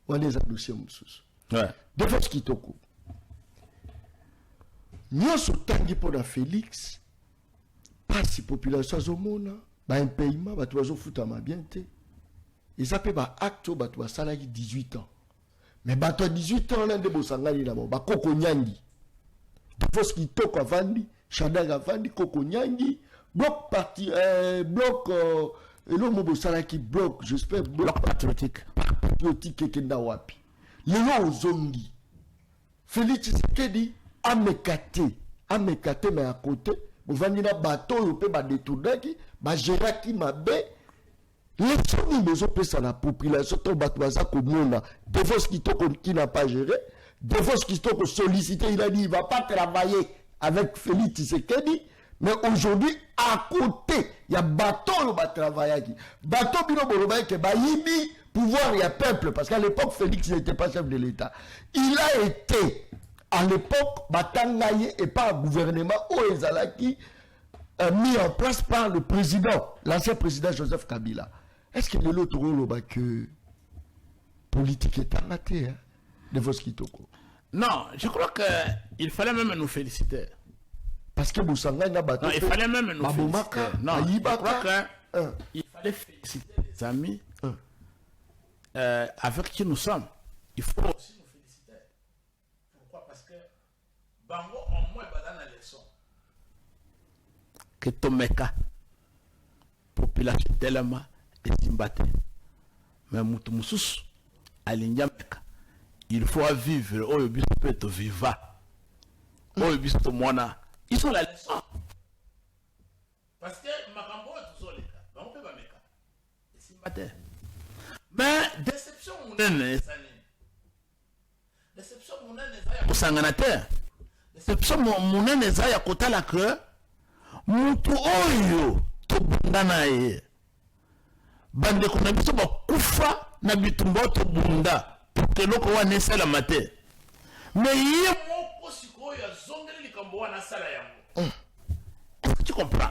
On les a dossiers moussous. Ouais. De votre qui toko. Nous sommes tangi pour la Félix. Pas si population zomona. Ba un paiement, ba toizo futa ma bien te. Ils s'appellent ba acto ba toa salari 18 ans. Mais ba toa 18 ans là de bosangani là ba koko nyandi. Parce qu'il toque à Vandi, Chandag à Vandi, Koko Nyangi, bloc parti, bloc, et l'homme au Salaki, bloc, j'espère, bloc patriotique et Kendawapi. Le nom Zongi. Félix Tshisekedi, Amekate, mais à côté, vous venez dans bateau, vous pouvez détourner, Géraki, ma baie, les familles des opérations à la population, tout Batouaza, comme Devos qui n'a pas géré. De fois qui sont sollicités, il a dit il ne va pas travailler avec Félix Tshisekedi, mais aujourd'hui, à côté, il y a bateau qui va travailler. Bateau qui va travailler, pouvoir, il y a peuple, parce qu'à l'époque, Félix n'était pas chef de l'État. Il a été, à l'époque, Batangaye et pas un gouvernement, Oezalaki, mis en place par le président, l'ancien président Joseph Kabila. Est-ce que l'autre rôle que politique est arrêté, hein? De vos kitoko. Non, je crois qu'il fallait même nous féliciter. Parce que Boussanga n'a pas. Non, il fallait même nous féliciter. Non, je crois qu'il fallait féliciter les amis avec qui nous sommes. Il faut aussi nous féliciter. Pourquoi? Parce que Bango, au moins, dans la leçon. Que Tomeka, population tellement est imbattue. Mais Moutoumousous, Alinyameka. Il faut vivre, oh, il peut être vivant. Oh, il peut être moana. Ils sont la leçon. Parce que Makambo est tout seul, les gars. On peut pas mettre. C'est matin. Mais déception, mon nez, déception, mon nez, pour s'engager. Déception, mon nez, ya kota la que. Mutu oyo, to bundana ye. Bande konabiso ba kufa na bitumba to bunda. Pour que l'on connaisse la matière. Mais il y a mon possible à zongler les cambois na sala yango. Est-ce que tu comprends?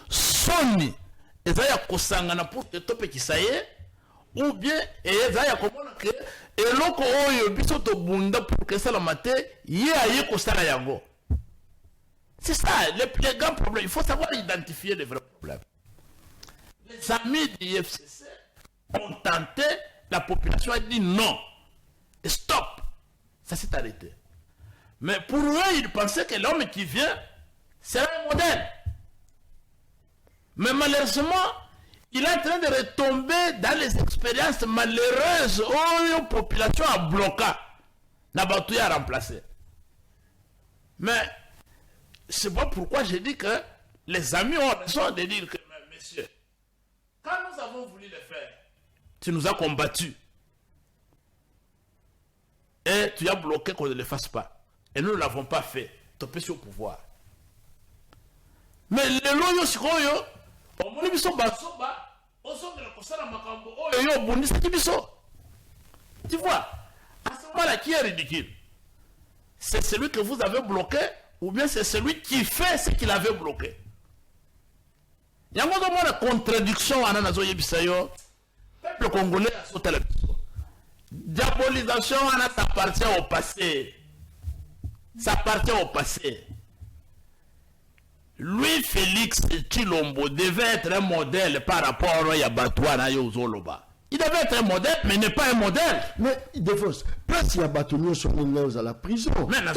Soni, ezaya kosangana pour te tope kisaye, ou bien ezaya komona que eloko oyo biso to bunda pour que ça la matière, y a yé kosala yango. C'est ça, le grand problème. Il faut savoir identifier les vrais problèmes. Les amis du IFCC ont tenté. La population a dit non. Stop. Ça s'est arrêté. Mais pour eux, ils pensaient que l'homme qui vient, c'est un modèle. Mais malheureusement, il est en train de retomber dans les expériences malheureuses où une population a bloqué. La bataille a remplacé. Mais c'est bon pourquoi j'ai dit que les amis ont raison de dire que, messieurs, quand nous avons voulu le faire, tu nous as combattus. et tu as bloqué qu'on ne le fasse pas. Et nous ne l'avons pas fait. Tu peux au pouvoir. Mais le loyo sikoyo, au moins biso basoba, osongela kosala makambo oyo yo bundisa kibiso. Tu vois, à ce moment-là, qui est ridicule? C'est celui que vous avez bloqué ou bien c'est celui qui fait ce qu'il avait bloqué? Il y a une contradiction à Nanazoyebisayo. Le peuple congolais a sauté la biso. Diabolisation, ça appartient au passé. Ça appartient au passé. Lui, Félix Tshilombo, devait être un modèle par rapport à Yabatouana Yozoloba. Il devait être un modèle, mais n'est pas un modèle. Mais il défonce. Place Yabatounia sur les à la prison. Mais la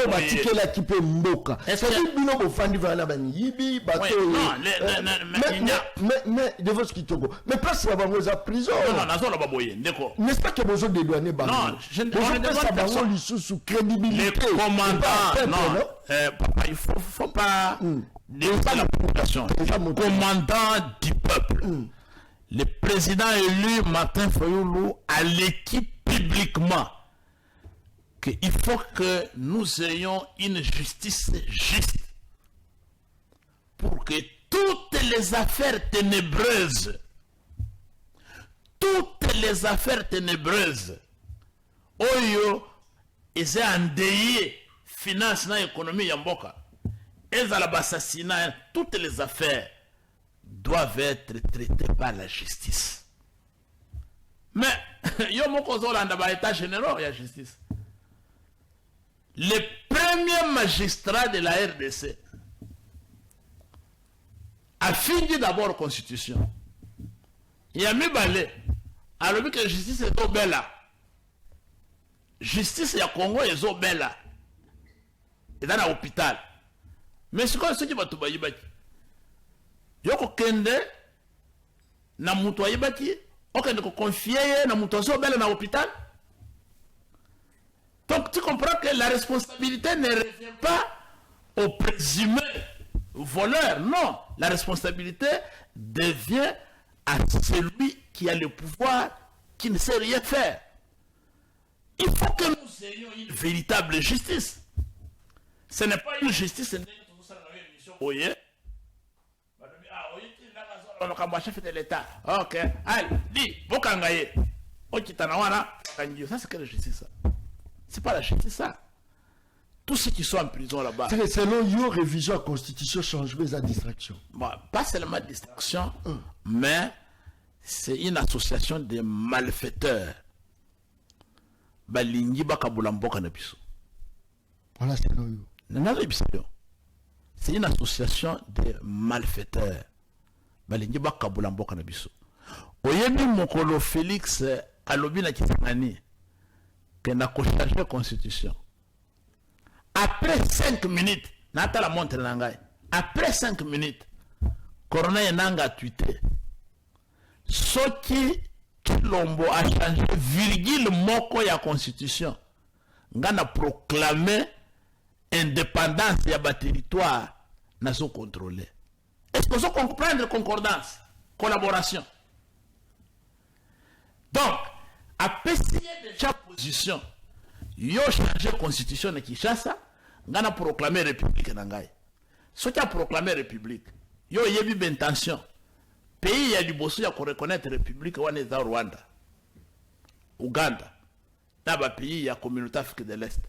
on va tirer la qui peut mboka. Est-ce que que bino au fan du Vala Yibi, bateau. Mais défonce qui togo. Mais place Yabatounia à prison. Non, non, non, boye. D'accord. N'est-ce pas que besoin de douaner Bango? Non, je ne demande pas sous crédibilité. Les commandants, non, papa, il faut pas dénoncer la population. Commandant du peuple. Le président élu Martin Fayoulou a l'équipe publiquement qu'il faut que nous ayons une justice juste pour que toutes les affaires ténébreuses, oyo eza endeuillé finance na économie ya mboka, ezala bassassinat, toutes les affaires doivent être traitées par la justice. Mais yo moko zolanda ba état généraux ya justice. Le premier magistrat de la RDC a fini d'abord la constitution. Il a mis balé. Alors que la justice est au bella. Justice ya Congo est au bella. Et dans l'hôpital. Mais c'est quoi ce qui va tout bailler? Yoko kende na mutu ayibaki okende ko confier na mutu zo belle na hôpital. Donc tu comprends que la responsabilité ne revient pas au présumé voleur, non, la responsabilité devient à celui qui a le pouvoir, qui ne sait rien faire. Il faut que nous ayons une véritable justice. Ce n'est pas une justice, c'est une mission. Chef de l'État. Ok. Allez, dis, Bokangaye. Ça, c'est quelle justice, ça? C'est pas la justice, ça. Tous ceux qui sont en prison là-bas. Selon yo, révision à la Constitution, changement à distraction. Bon, pas seulement distraction, mais c'est une association de malfaiteurs. Balingi Bakabulamboka Nabiso. Voilà, c'est une association de malfaiteurs. Balingi Bakabulamboka Nabiso. Oyebi Mokolo Félix alobi na Kisangani que na changer la constitution. Après 5 minutes, nata la montre nangai. Après 5 minutes, Corneille Nanga a tweeté. Soki Tshilombo a changé virgule moko ya constitution. Ngana proclamé indépendance ya ba territoire na so contrôler. Est-ce que vous comprenez la concordance, collaboration? Donc, après signer déjà position, yo changer constitution de Kinshasa, ngana proclamer république nangai. Ce qui a proclamé république, yo yebi bentention. Pays ya liboso ya ko reconnaître république wana za Rwanda, Uganda, na ba pays ya communauté africaine de l'Est,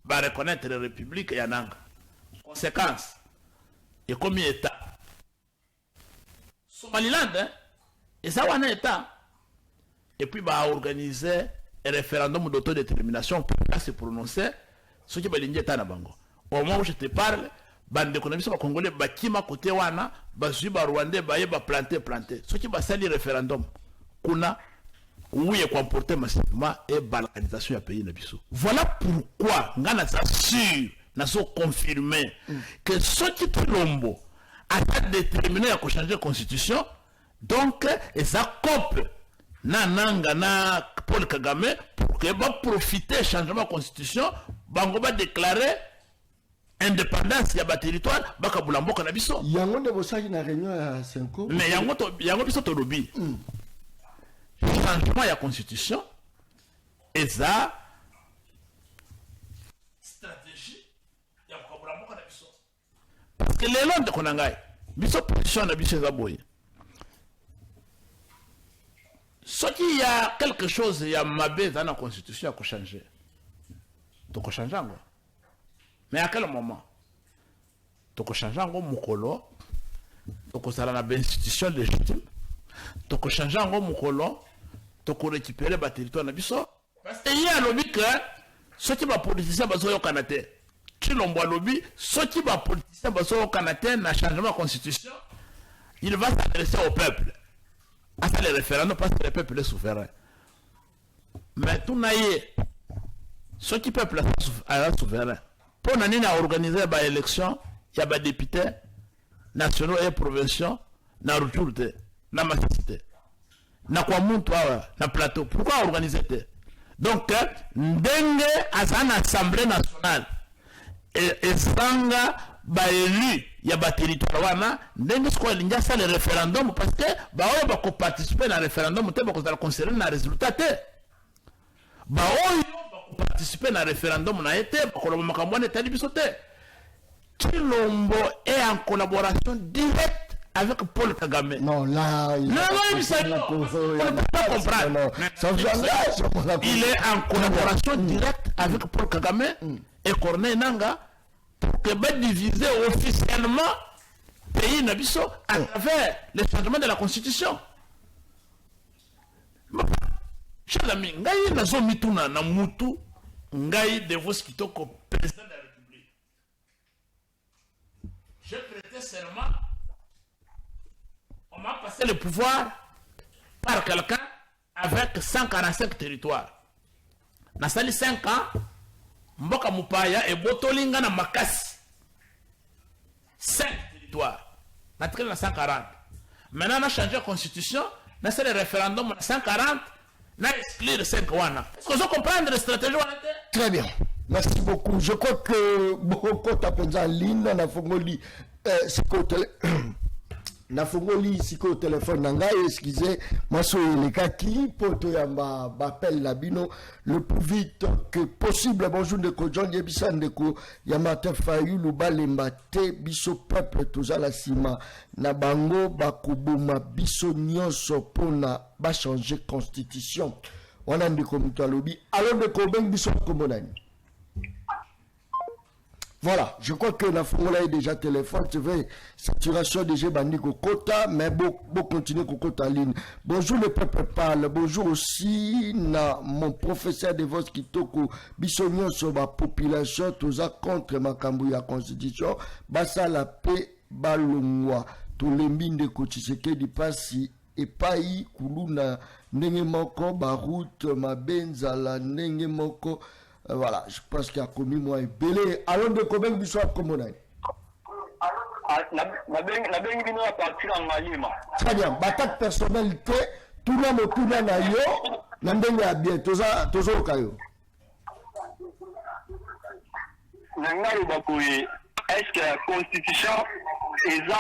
ba reconnaître république ya nanga. Conséquence, et comme état Somaliland, et ça wana état. Et puis bah organiser un référendum d'autodétermination pour se prononcer ce qui va l'état na bango. Au moment où je te parle, bande économiste congolais bakima côté wana, bazui ba rwandais ba yeba planter. Ce qui va sali référendum kuna oui et comporter massivement et balkanisation ya pays na biso. Voilà pourquoi ngana ça sûr na so confirmer que ce qui Tshilombo a déterminé à changer la constitution, donc ça couple Nanga na Paul Kagame pour que va profiter changement de la constitution, bango va déclarer indépendance ya ba territoire bakabulamboka na biso. Yango ne bosaki na réunion à Senko. Mais yango biso to lobby. Changement ya constitution et ça que les longs de Konangai, biso position na biso zaboye. Ce qu'il y a quelque chose, il y a mabé dans la constitution à changer. Donc changer encore. Mais à quel moment? Donc changer encore mukolo. Donc ça la institution légitime. Donc changer encore mukolo. Donc récupérer le territoire na biso. Parce qu'il y a lobby que ceux qui va politiciens bazo au Canada. Qui l'ont boit lobby, ceux qui va politiciens bazo au Canada na changement de constitution, il va s'adresser au peuple. À faire les référendums parce que le peuple est souverain. Mais tout naïe, ceux qui peuple est souverain. Pour nous organiser des élections, il y a des députés nationaux et provinciaux, na retour de, na massacité, na quoi monte na plateau. Pourquoi organiser? Donc, ndenge à une assemblée nationale et sanga ba élu ya ba territoire wana ndenge ce qu'on linga ça le référendum parce que ba oyo ba ko participer na référendum te ba ko considérer na résultat te ba oyo ba ko participer na référendum na été ba ko lo makambo na tali biso te Chilombo est en collaboration directe avec Paul Kagame. Non, là, il est en collaboration directe avec Paul Kagame et Corneille Nanga pour que va diviser officiellement le pays Nabiso à travers le changement de la constitution. Chers amis, ngai nazo mituna na mutu ngai devos kitoko président de la République. Je prêtais serment. On m'a passé le pouvoir par quelqu'un avec 145 territoires. Na sali 5 ans, Mboka Mupaya et Botolinga na Makasi. 5 territoires. Na traîne na 140. Maintenant, on a changé la constitution. On a fait le référendum na 140. On a exclu le 5 wana. Est-ce que vous comprenez la stratégie? Très bien. Merci beaucoup. Je crois que beaucoup t'appellent en ligne. On a Fongoli. C'est côté. Na fongoli ici au téléphone nanga excusez moi so les kaki poto ya appel la bino le plus vite que possible. Bonjour de ko John Yebisa ndeko ya Martin Fayulu balemba te biso peuple toza la sima na bango bakubuma biso nyonso pona ba changer constitution wana ndeko mutu alobi alors de ko beng biso komonani. Voilà, je crois que la formule est déjà téléphone, c'est vrai, saturation déjà bandi Kokota, mais bon continuer Kokota ligne. Bonjour le peuple parle, bonjour aussi na mon professeur de voix Kitoko, bisognon sur ma population, toza contre makambu ya constitution, basa la paix balongwa, tous les mines de Kotiseke di pasi et payi kuluna ndenge moko ba route ma benza la ndenge moko. Voilà, je pense qu'il y a commis moi et belé. Allons de combien de soir comme on a. Très bien, bataille personnalité, tout le monde tout le monde a yo, n'importe quoi bien, tout ça au caillou. Est-ce que la constitution est là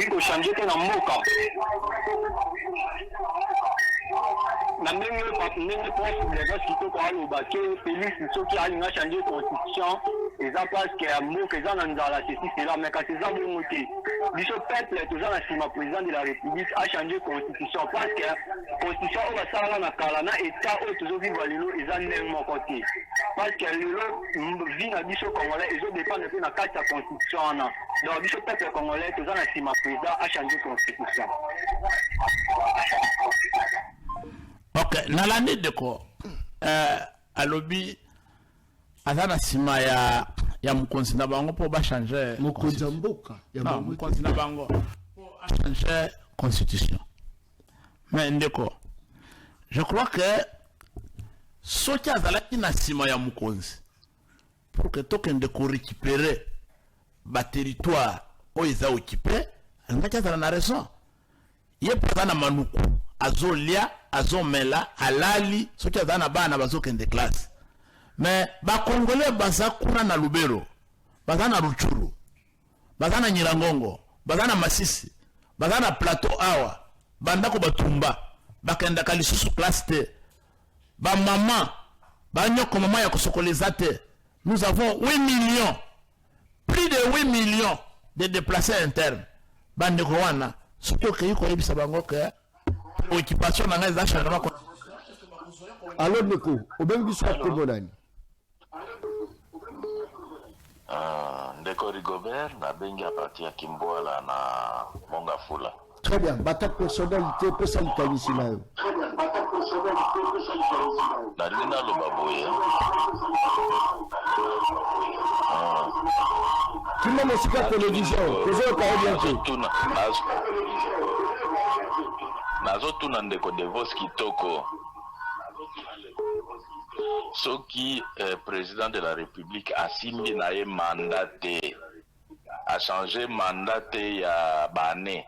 pour changer dans le moka? Na ndenge possible les qui to kwa lo baké Félix soki alinga changer constitution eza parce que amoka eza na nzala ceci cela mais quand eza bongote biso peuple toujours na sima président de la République a changer constitution parce que constitution o basala na kala na état o toujours vivre lelo eza ndenge moko te parce que lelo vie na biso congolais ezo dépendre pe na kati ya constitution na donc biso peuple congolais toujours na sima président a changer constitution. Ok, dans l'année de quoi à lobby, à la sima ya mukonzi na bango pour changer. Mukonzi mboka. Non, mukonzi na bango pour changer constitution. Mais ndeko, je crois que ce qui a zalaki na sima ya mukonzi pour que token de récupérer ba territoire où ils ont occupé, on va dire na raison. Il est pas na manuku. Azolia, azomela, alali, ce qui est dans la bana bazoken de classe. Mais ba Congolais baza kuna na Lubero, baza na Ruchuru, baza na Nyirangongo, baza na Masisi, baza na Plateau awa, bandako batumba, bakenda kalisusu classe te. Ba maman, ba nyoko maman ya kosokoleza te. Nous avons 8 millions, plus de 8 millions de déplacer interne bande ko wana surtout que yiko yebisa bango que occupation na ngai za changement. Alors Neko obengi biso kombo nani? Ndeko Rigobert na bengi à partir ya Kimboala na Mongafula. Très bien, batak personnalité peut s'aliter ici là. Na lina lo baboye. Tu m'as aussi la télévision, les autres parlent bientôt. Nazotuna ndeko Devos Kitoko. Soki président de la République a simbi na ye mandat a changé mandat ya bane.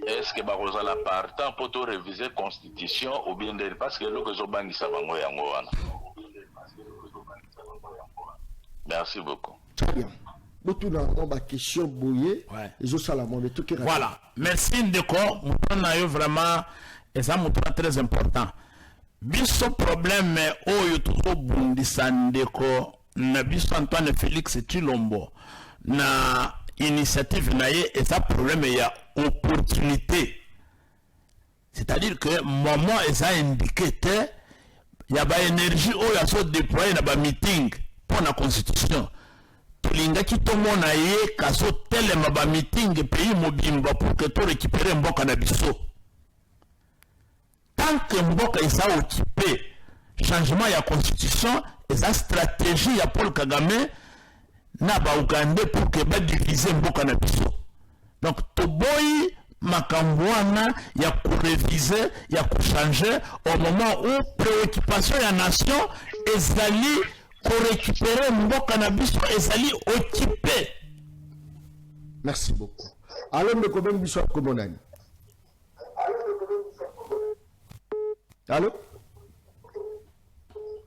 Est-ce que baroza la partant pour tout réviser constitution ou bien parce que l'autre zobangi sabango yango wana. Merci beaucoup. Très bien. Question boye. Voilà. Merci Ndeko. Nous vraiment et ça me très important. Biso problème oyo to bundisa Ndeko na biso Antoine Félix Tshilombo na initiative na ye et ça problème il y a opportunité. C'est-à-dire que moment est ça indiqué il y a ba énergie oyo aso déployer na ba meeting pour la constitution. Tolinga ki tomona ye kaso telema ba meeting pays mobimba pour que to récupérer mboka na biso. Tant que mboka isa occupé changement ya constitution et sa stratégie ya Paul Kagame na ba Uganda pour que ba diviser mboka na biso. Donc toboyi makambwana ya kureviser ya kuchanger au moment où préoccupation ya nation ezali pour récupérer mboka na biso ezali occupé. Merci beaucoup. Alors le problème biso komonani. Allô?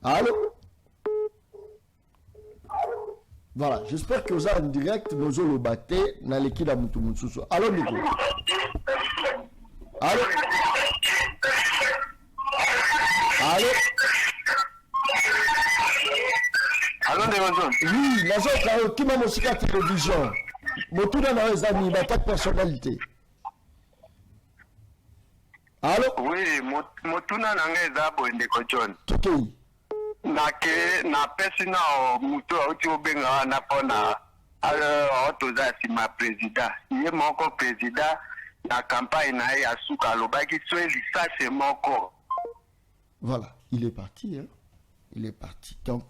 Allô? Voilà, j'espère que vous avez en direct nos le baté dans l'équipe de Moutoumoussousso. Allô, Nico? Allô? Allô? Allô, Ndemazon? Oui, la zone qui m'a aussi la télévision. Moutouda dans les amis, batak personnalité. Allô? Oui, Motuna nanga ezabo Ndeko John. Tukei. Na pesi na mutu auti obenga na pona otoza sima président. Ye moko président na campagne na ya suka lobaki sweli ça c'est moko. Voilà, il est parti hein. Il est parti. Donc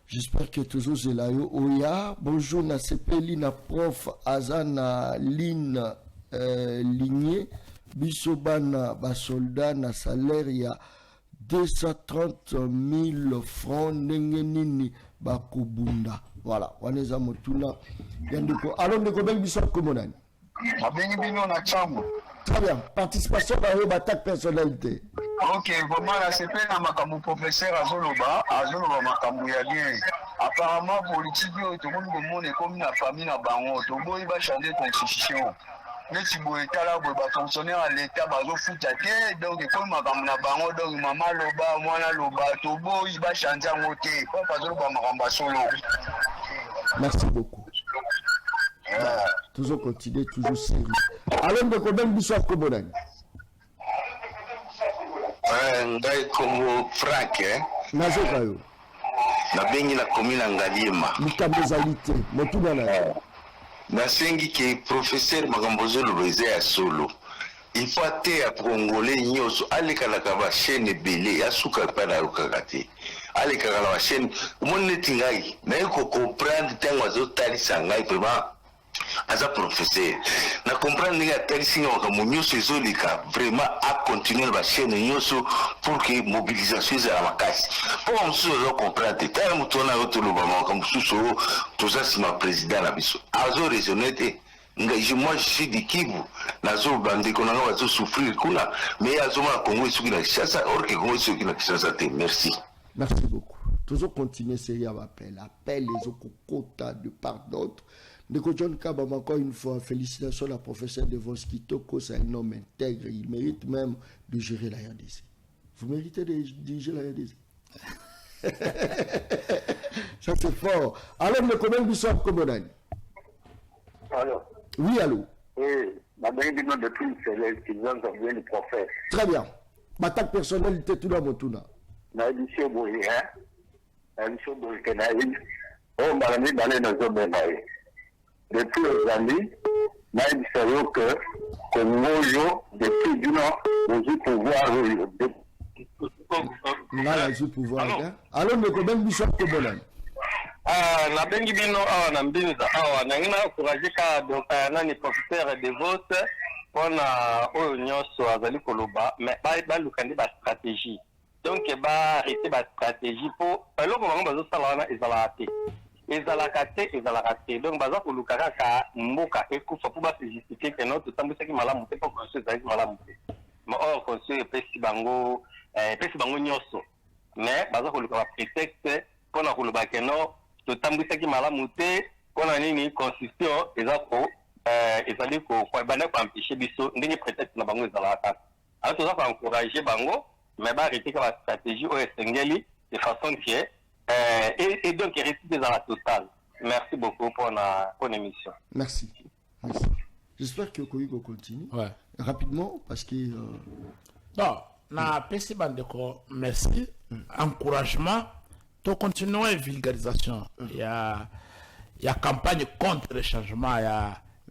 j'espère que toujours Zelayo Oya. Bonjour na sepeli na prof Azana Line Ligné. Bisobana basoldat na salaire ya 230 000 francs nengenini bakubunda. Voilà, waneza motuna yandiko. Alors ndeko bengi biso komonani. Mabengi bino na chambo. Très bien, participation dans le batak personnalité. Ok, vraiment la CP na makambo professeur Azoloba makambo ya bien. Apparemment politique tout le monde est comme la famille na bango, to boy ba changer constitution. Mais si vous êtes là, vous fonctionnaire à l'État, vous foutre à terre, donc comme ma bango, donc maman loba, moi loba, tobo, il va changer en côté, pas parce que solo. Merci beaucoup. Toujours continuer, toujours sérieux. Alors, de combien de bisous à Kobonan? Ngai Congo Frank, Nazokayo. na bengi na commune Ngalima. Mukambezalité, Motuna. Nasengi ke professeur Magambozolo Beze ya solo. Il faut te à Congolais nyoso alekala ka chaîne belé ya suka pa na rukakate. Alekala la chaîne monni tingai na ko comprendre tango zo talisa ngai vraiment aza professeur. Na comprendre nga talisi nga mo nyoso ezolika vraiment à continuer la chaîne nyoso pour que mobilisation za la makasi. Pour on se comprendre tant mutona otoloba makamsuso tozasi ma président na biso. Azo raisonner moi je suis du Kivu nazo bande kona wazo souffrir kuna mais azoma Congo suki na Kinshasa or que Congo suki na Kinshasa te. Merci beaucoup. Toujours continuer série à appel les okokota de part d'autres. Ndeko John Kabama, encore une fois, félicitations à la professeure de Voskitoko, c'est un homme intègre, il mérite même de gérer la RDC. Vous méritez de diriger la RDC. Ça c'est fort. Alors, le commandant du soir Komodani. Alors, Oui, allô. oui, ma belle dit non depuis c'est l'existence du prophète. Très bien. Ma tag personnalité, tout dans mon tour. Na édition boye, hein? Na édition boye que na eu. Oh, malami balé dans zone baye. Depuis les années, na édition que Congo depuis du nord, nous pouvoir Là, je pouvoir. Alors, nous avons besoin de bonhomme. Na bengi bino awa na mbinza awa na ngina encourager ka donc nani professeur de vote pona oyo nyonso azali koloba mais ba lukandi ba stratégie donc ba arrêter ba stratégie po eloko bango bazo sala wana ezalaka te donc baza koluka kaka mboka ekufa po ba se justifier que non tutambusaki malamu te po conseil ezali malamu te mais or conseil epesi bango nyonso mais baza koluka ba prétexte pona koloba que non tutambusaki malamu te pona nini constitution ezali ko bana ko empêcher biso ndenge prétexte na bango ezalaka alors toza ko encourager bango mais ba arrêter ka stratégie o esengeli de façon que et donc réussite dans la totale. Merci beaucoup pour l'émission. Merci. J'espère que Koïko continue. Ouais. Rapidement parce que non, na PC Bandeko, merci. Encouragement. To continuer vulgarisation. Il y a campagne contre le changement, il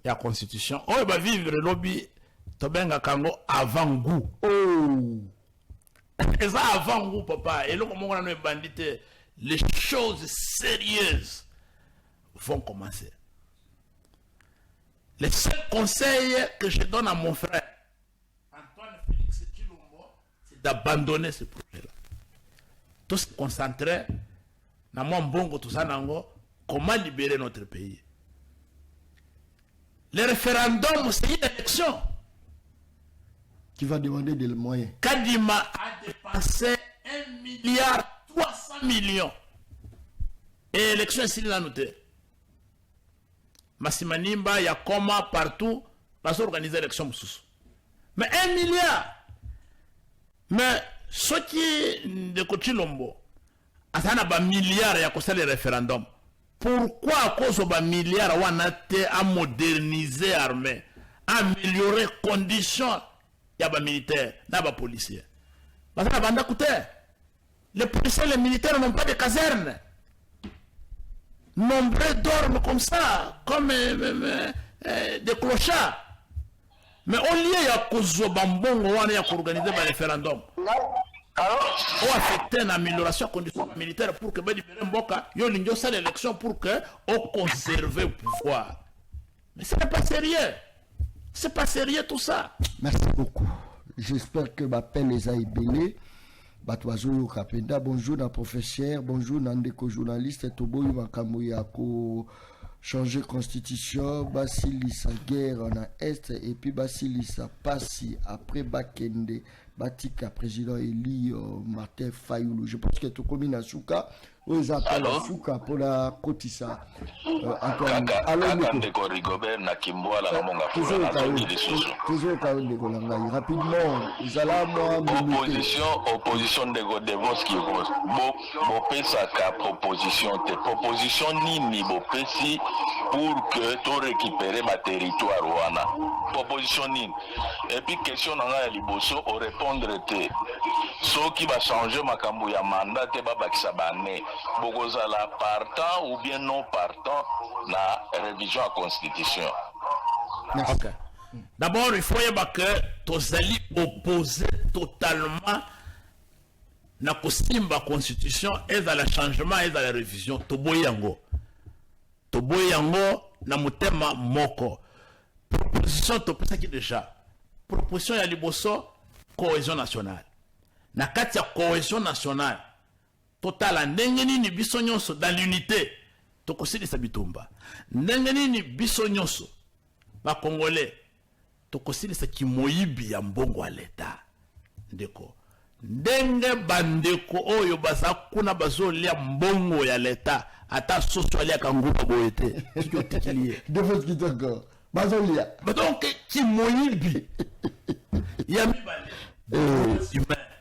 y a constitution. Oh, va vivre le lobby to benga kango avant goût. oh, Et ça avant goût papa, et là comment on a bandité, les choses sérieuses vont commencer. Les seuls conseils que je donne à mon frère Antoine Félix Tshilombo, c'est d'abandonner ce projet-là. Tout se concentrer dans mon bongo tout ça nango, comment libérer notre pays. Le référendum, c'est une élection. qui va demander des moyens. Kadima a dépensé 1,3 milliard. Et l'élection ici l'a noté. Massimanimba, Yakoma, partout, va s'organiser l'élection. Mais 1 milliard. Mais ce qui de Kochilombo, à ça n'a pas milliard et à cause du référendum. Pourquoi à cause de milliard on a été à moderniser l'armée, améliorer les conditions des militaires, des policiers. Parce que les policiers et les militaires n'ont pas de casernes. Nombreux dorment comme ça, comme des clochards. Mais au lieu de cause de Bambongo, on a organisé un référendum. On a fait une amélioration des conditions militaires pour que libérer Mboka, il y a une élection pour que on conserve le pouvoir. Mais ce n'est pas sérieux. C'est pas sérieux tout ça. Merci beaucoup. J'espère que m'appelle les Aïbélé. Batouazou Kapenda, bonjour na professeur, bonjour Nandeko journaliste, Toboyu Makamouyako, changer constitution, Basilisa guerre en Est, et puis Basilisa Passi, après Bakende, Batika, président Eli Martin Fayoulou. Je pense que tout comme Nasuka, vous appelez Nasuka pour la Kotissa. Ndeko Rigobert na Kimboala na Monga Fula na Soki de Soso. Toujours Ndeko Langai. Rapidement, Izala moi opposition Ndeko Devoski bo pesa ka proposition te proposition nini bo pesi pour que to récupérer ma territoire wana. Proposition nini. Et puis question na liboso o répondre te. So qui va changer makambo ya mandat te ba bakisa bane. Bokozala partant ou bien non partant la révision à la constitution. Okay. D'abord, il faut que tous allez opposer totalement la constitution et à le changement et à la révision. Toboyango na mutema moko. Proposition topesa ki déjà. Proposition ya liboso cohésion nationale. Na kati ya cohésion nationale. Total ndenge nini biso nyonso dans l'unité tokosilisa bitumba ndenge nini biso nyonso ba congolais tokosilisa kimoyibi ya mbongo wa leta ndeko ndenge bandeko oyo baza kuna bazolia mbongo ya leta ata soso alia kangupa boyete siko tikilie de votre qui d'accord bazolia donc kimoyibi ya mibale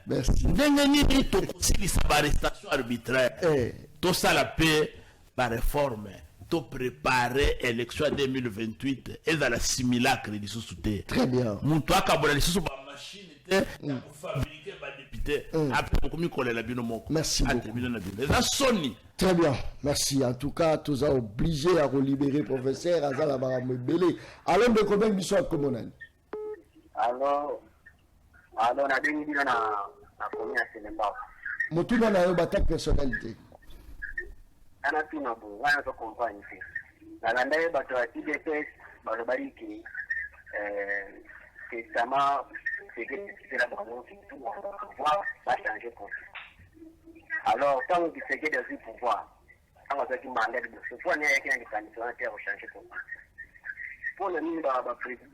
merci. Ndenge nini tokosilisa ba arrestation arbitraire. To sala paix ba réforme to préparer l'élection 2028 et dans la simulacre de sous-souté. Très bien. Muntu akabola les sous machine était pour fabriquer ba député après beaucoup mi coller la bino moko. Merci beaucoup. La Sony. Très bien, merci. En tout cas, tous a obligé à relibérer professeur Azala Baramebele. Alors, de combien de missions communales? Alors, on a des millions à combien à Sénégal. Moutouba n'a eu bataille personnalité. On a tout dans le monde, on a compagnie. Dans la même bataille, IDPS, le bariki, c'est ça, c'est la banque qui tout pouvoir va changer pour. Alors, quand on dit que c'est des pouvoirs, quand on dit qu'il m'a l'air de ce point, il y a des conditions à changer pour. Pour le ministre de la Présidence,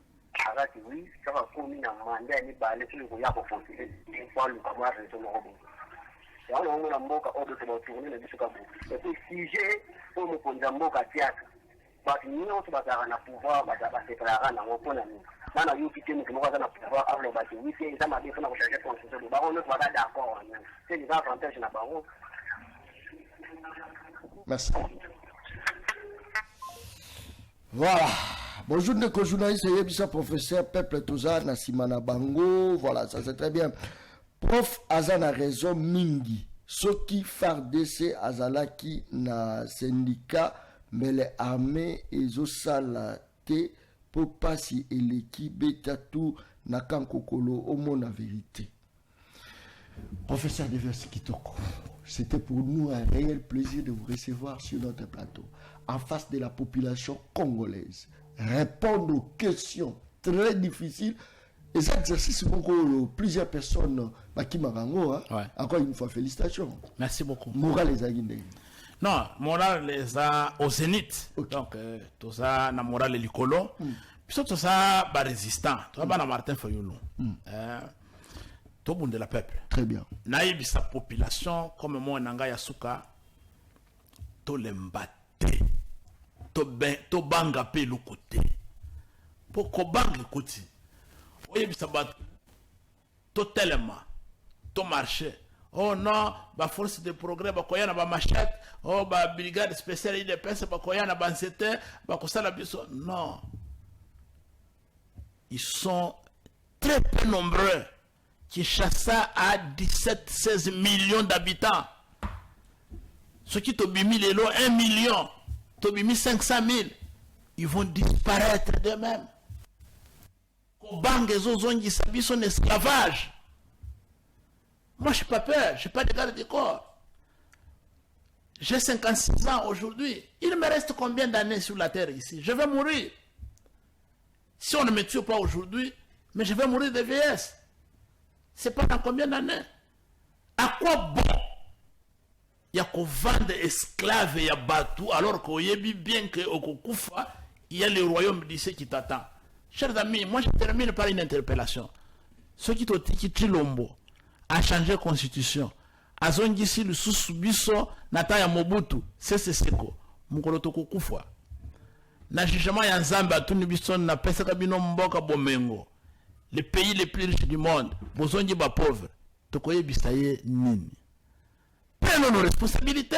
oui, ça va commis un mandat, il va aller sur le gouvernement pour continuer. Il faut le pouvoir de son robot. Et on a mboka odo tourner le bisuka bu. Et puis si j'ai pour me prendre mboka théâtre, parce que nous on va faire un pouvoir, va séparer na mopona ni. Nana yo kiti mu ko na pouvoir avant ba oui c'est ça m'a dit qu'on va changer constitution. Ba on ne va pas d'accord. C'est des avantages na ba. Merci. Voilà. Bonjour, nos journalistes, c'est professeur Peuple Toza, Nassimana Bango. Voilà, ça c'est très bien. Prof Azana raison mingi. Soki FARDC Azalaki na syndicat, mais les armées et salate pour passer et l'équipe Betatu na kankokolo au monde la vérité. Professeur Devers Kitoko, c'était pour nous un réel plaisir de vous recevoir sur notre plateau, en face de la population congolaise. Répondre aux questions très difficiles. Et cet exercice, plusieurs personnes qui m'ont encore une fois, félicitations. Merci beaucoup. Moral les a guidés. Non, moral les a au zénith. Okay. Donc, tout ça, na moral les licolo. Puis tout ça, bah résistant. Tout ça, bah na Martin Fayulu. Tout le monde de la peuple. Très bien. Naïbi sa population, comme moi, Nanga Yasuka, tout l'embate. Tout banga pe le côté. Pour qu'on bangue le côté. Oui, ça va totalement, tout marché. Oh non, la force de progrès, bah quoi y a na machette. Oh bah brigade spéciale de peste, bah quoi y a na bansete, bah quoi ça la biso. Non, ils sont très peu nombreux. Kinshasa a 17-16 millions d'habitants. Ceux qui t'obiment les lots 1 million, t'obiment 500 000, ils vont disparaître d'eux-mêmes. Bang et son esclavage. Moi, je n'ai pas peur, je n'ai pas de garde du corps. J'ai 56 ans aujourd'hui. Il me reste combien d'années sur la terre ici? Je vais mourir. Si on ne me tue pas aujourd'hui, mais je vais mourir de vieillesse. C'est pas dans combien d'années? À quoi bon? Il y a qu'on vende esclaves et à Batou, alors qu'on y est bien qu'au Koufa, il y a le royaume d'ici qui t'attend. Chers amis, moi je termine par une interpellation. Ceux qui t'ont dit que Chilombo a changé la constitution, a zongisi le sous-subiso Nataya Mobutu, c'est Seko, Mukoloto Koufa. Na jugement ya Nzambe a tout nibison na pesa kabino mboka bomengo. Les pays les plus riches du monde, bozongi ba pauvre, tokoye bisaye nini. Prenons nos responsabilités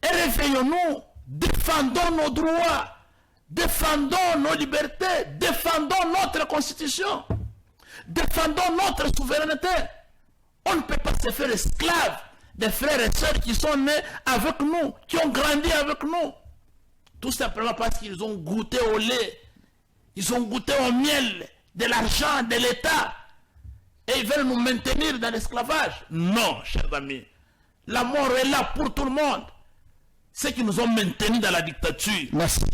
et réveillons-nous, défendons nos droits. Défendons nos libertés, défendons notre constitution, défendons notre souveraineté. On ne peut pas se faire esclave des frères et sœurs qui sont nés avec nous, qui ont grandi avec nous. Tout simplement parce qu'ils ont goûté au lait, ils ont goûté au miel, de l'argent de l'État. Et ils veulent nous maintenir dans l'esclavage. Non, chers amis. La mort est là pour tout le monde. Ceux qui nous ont maintenus dans la dictature. Merci.